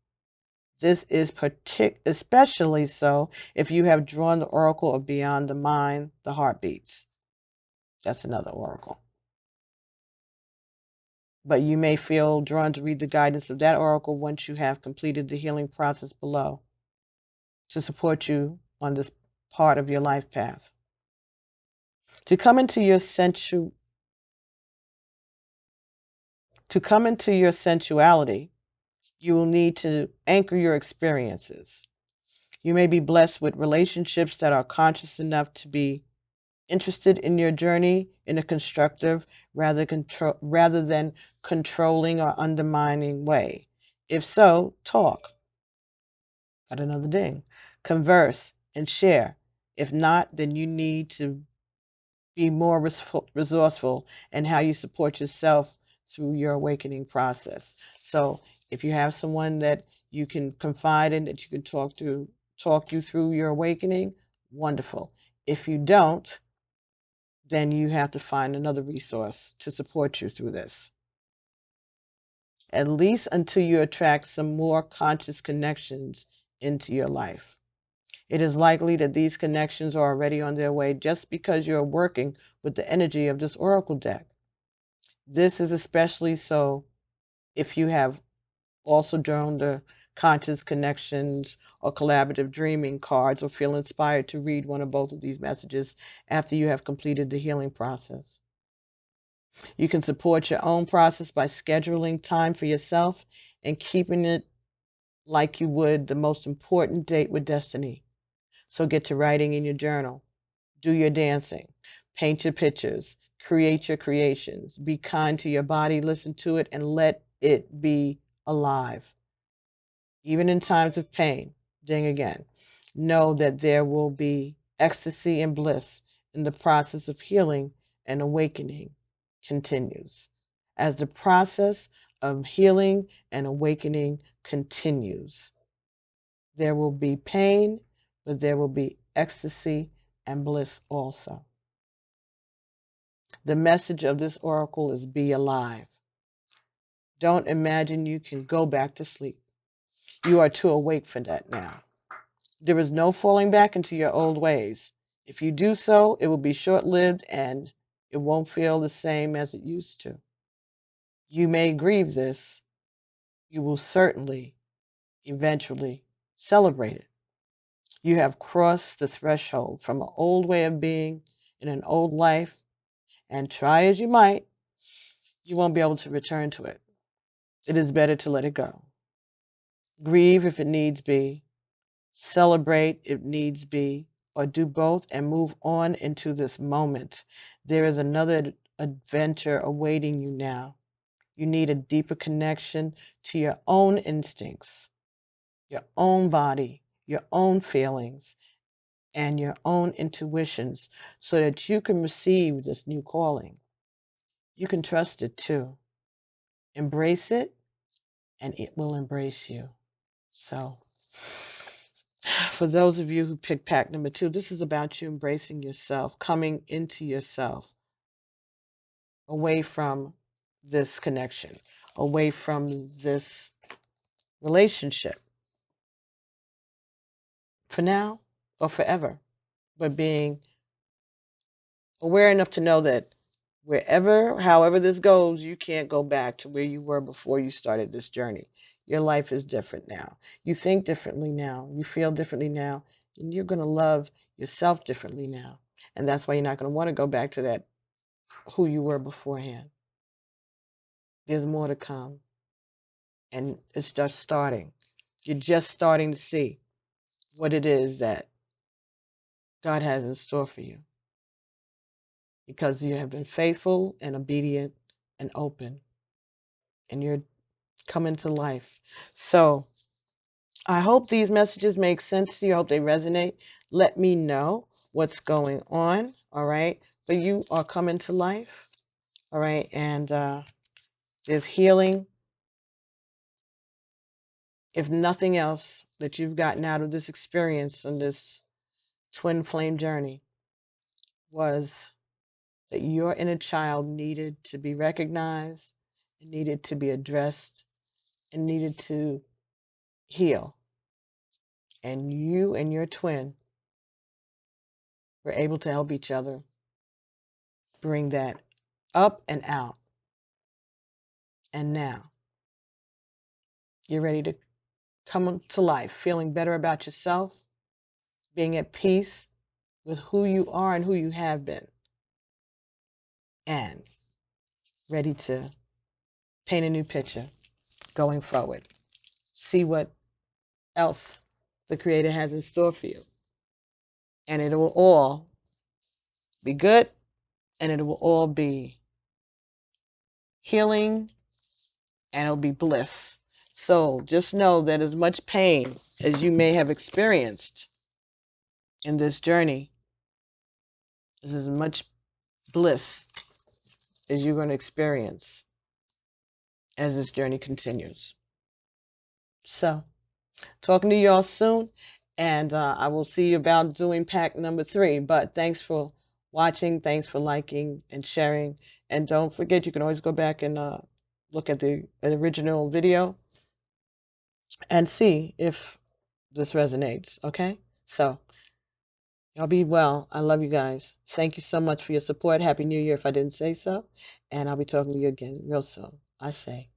Speaker 1: This is especially so if you have drawn the oracle of beyond the mind, the heartbeats. That's another oracle. But you may feel drawn to read the guidance of that oracle once you have completed the healing process below to support you on this part of your life path. To come into your sensuality, you will need to anchor your experiences. You may be blessed with relationships that are conscious enough to be interested in your journey in a constructive rather than controlling or undermining way. If so, talk. Got another ding. Converse and share. If not, then you need to be more resourceful in how you support yourself through your awakening process. So if you have someone that you can confide in, that you can talk you through your awakening, wonderful. If you don't, then you have to find another resource to support you through this. At least until you attract some more conscious connections into your life. It is likely that these connections are already on their way just because you're working with the energy of this oracle deck. This is especially so if you have also drawn the conscious connections or collaborative dreaming cards, or feel inspired to read one or both of these messages after you have completed the healing process. You can support your own process by scheduling time for yourself and keeping it like you would the most important date with destiny. So get to writing in your journal, do your dancing, paint your pictures, create your creations, be kind to your body, listen to it, and let it be alive. Even in times of pain, ding again, know that there will be ecstasy and bliss in the process of healing and awakening continues. As the process of healing and awakening continues, there will be pain, but there will be ecstasy and bliss also. The message of this oracle is be alive. Don't imagine you can go back to sleep. You are too awake for that now. There is no falling back into your old ways. If you do so, it will be short-lived and it won't feel the same as it used to. You may grieve this. You will certainly, eventually, celebrate it. You have crossed the threshold from an old way of being in an old life, and try as you might, you won't be able to return to it. It is better to let it go. Grieve if it needs be, celebrate if needs be, or do both and move on into this moment. There is another adventure awaiting you now. You need a deeper connection to your own instincts, your own body, your own feelings, and your own intuitions so that you can receive this new calling. You can trust it too. Embrace it, and it will embrace you. So, for those of you who picked pack number 2, this is about you embracing yourself, coming into yourself, away from this connection, away from this relationship. For now or forever, but being aware enough to know that however this goes, you can't go back to where you were before you started this journey. Your life is different now. You think differently now. You feel differently now. And you're going to love yourself differently now. And that's why you're not going to want to go back to that who you were beforehand. There's more to come. and it's just starting. You're just starting to see what it is that God has in store for you, because you have been faithful and obedient and open, and you're coming to life. So I hope these messages make sense to you. I hope they resonate. Let me know what's going on, all right? But you are coming to life, all right? And there's healing. If nothing else that you've gotten out of this experience and this twin flame journey was that your inner child needed to be recognized, and needed to be addressed, and needed to heal. And you and your twin were able to help each other bring that up and out. And now you're ready to come to life, feeling better about yourself, being at peace with who you are and who you have been, and ready to paint a new picture going forward. See what else the Creator has in store for you. And it will all be good, and it will all be healing, and it'll be bliss. So just know that as much pain as you may have experienced in this journey is as much bliss as you're going to experience as this journey continues. So, talking to you all soon, and I will see you about doing pack number 3. But thanks for watching, thanks for liking and sharing, and don't forget, you can always go back and look at the original video and see if this resonates, okay? So, y'all be well. I love you guys. Thank you so much for your support. Happy New Year if I didn't say so. And I'll be talking to you again real soon. I say.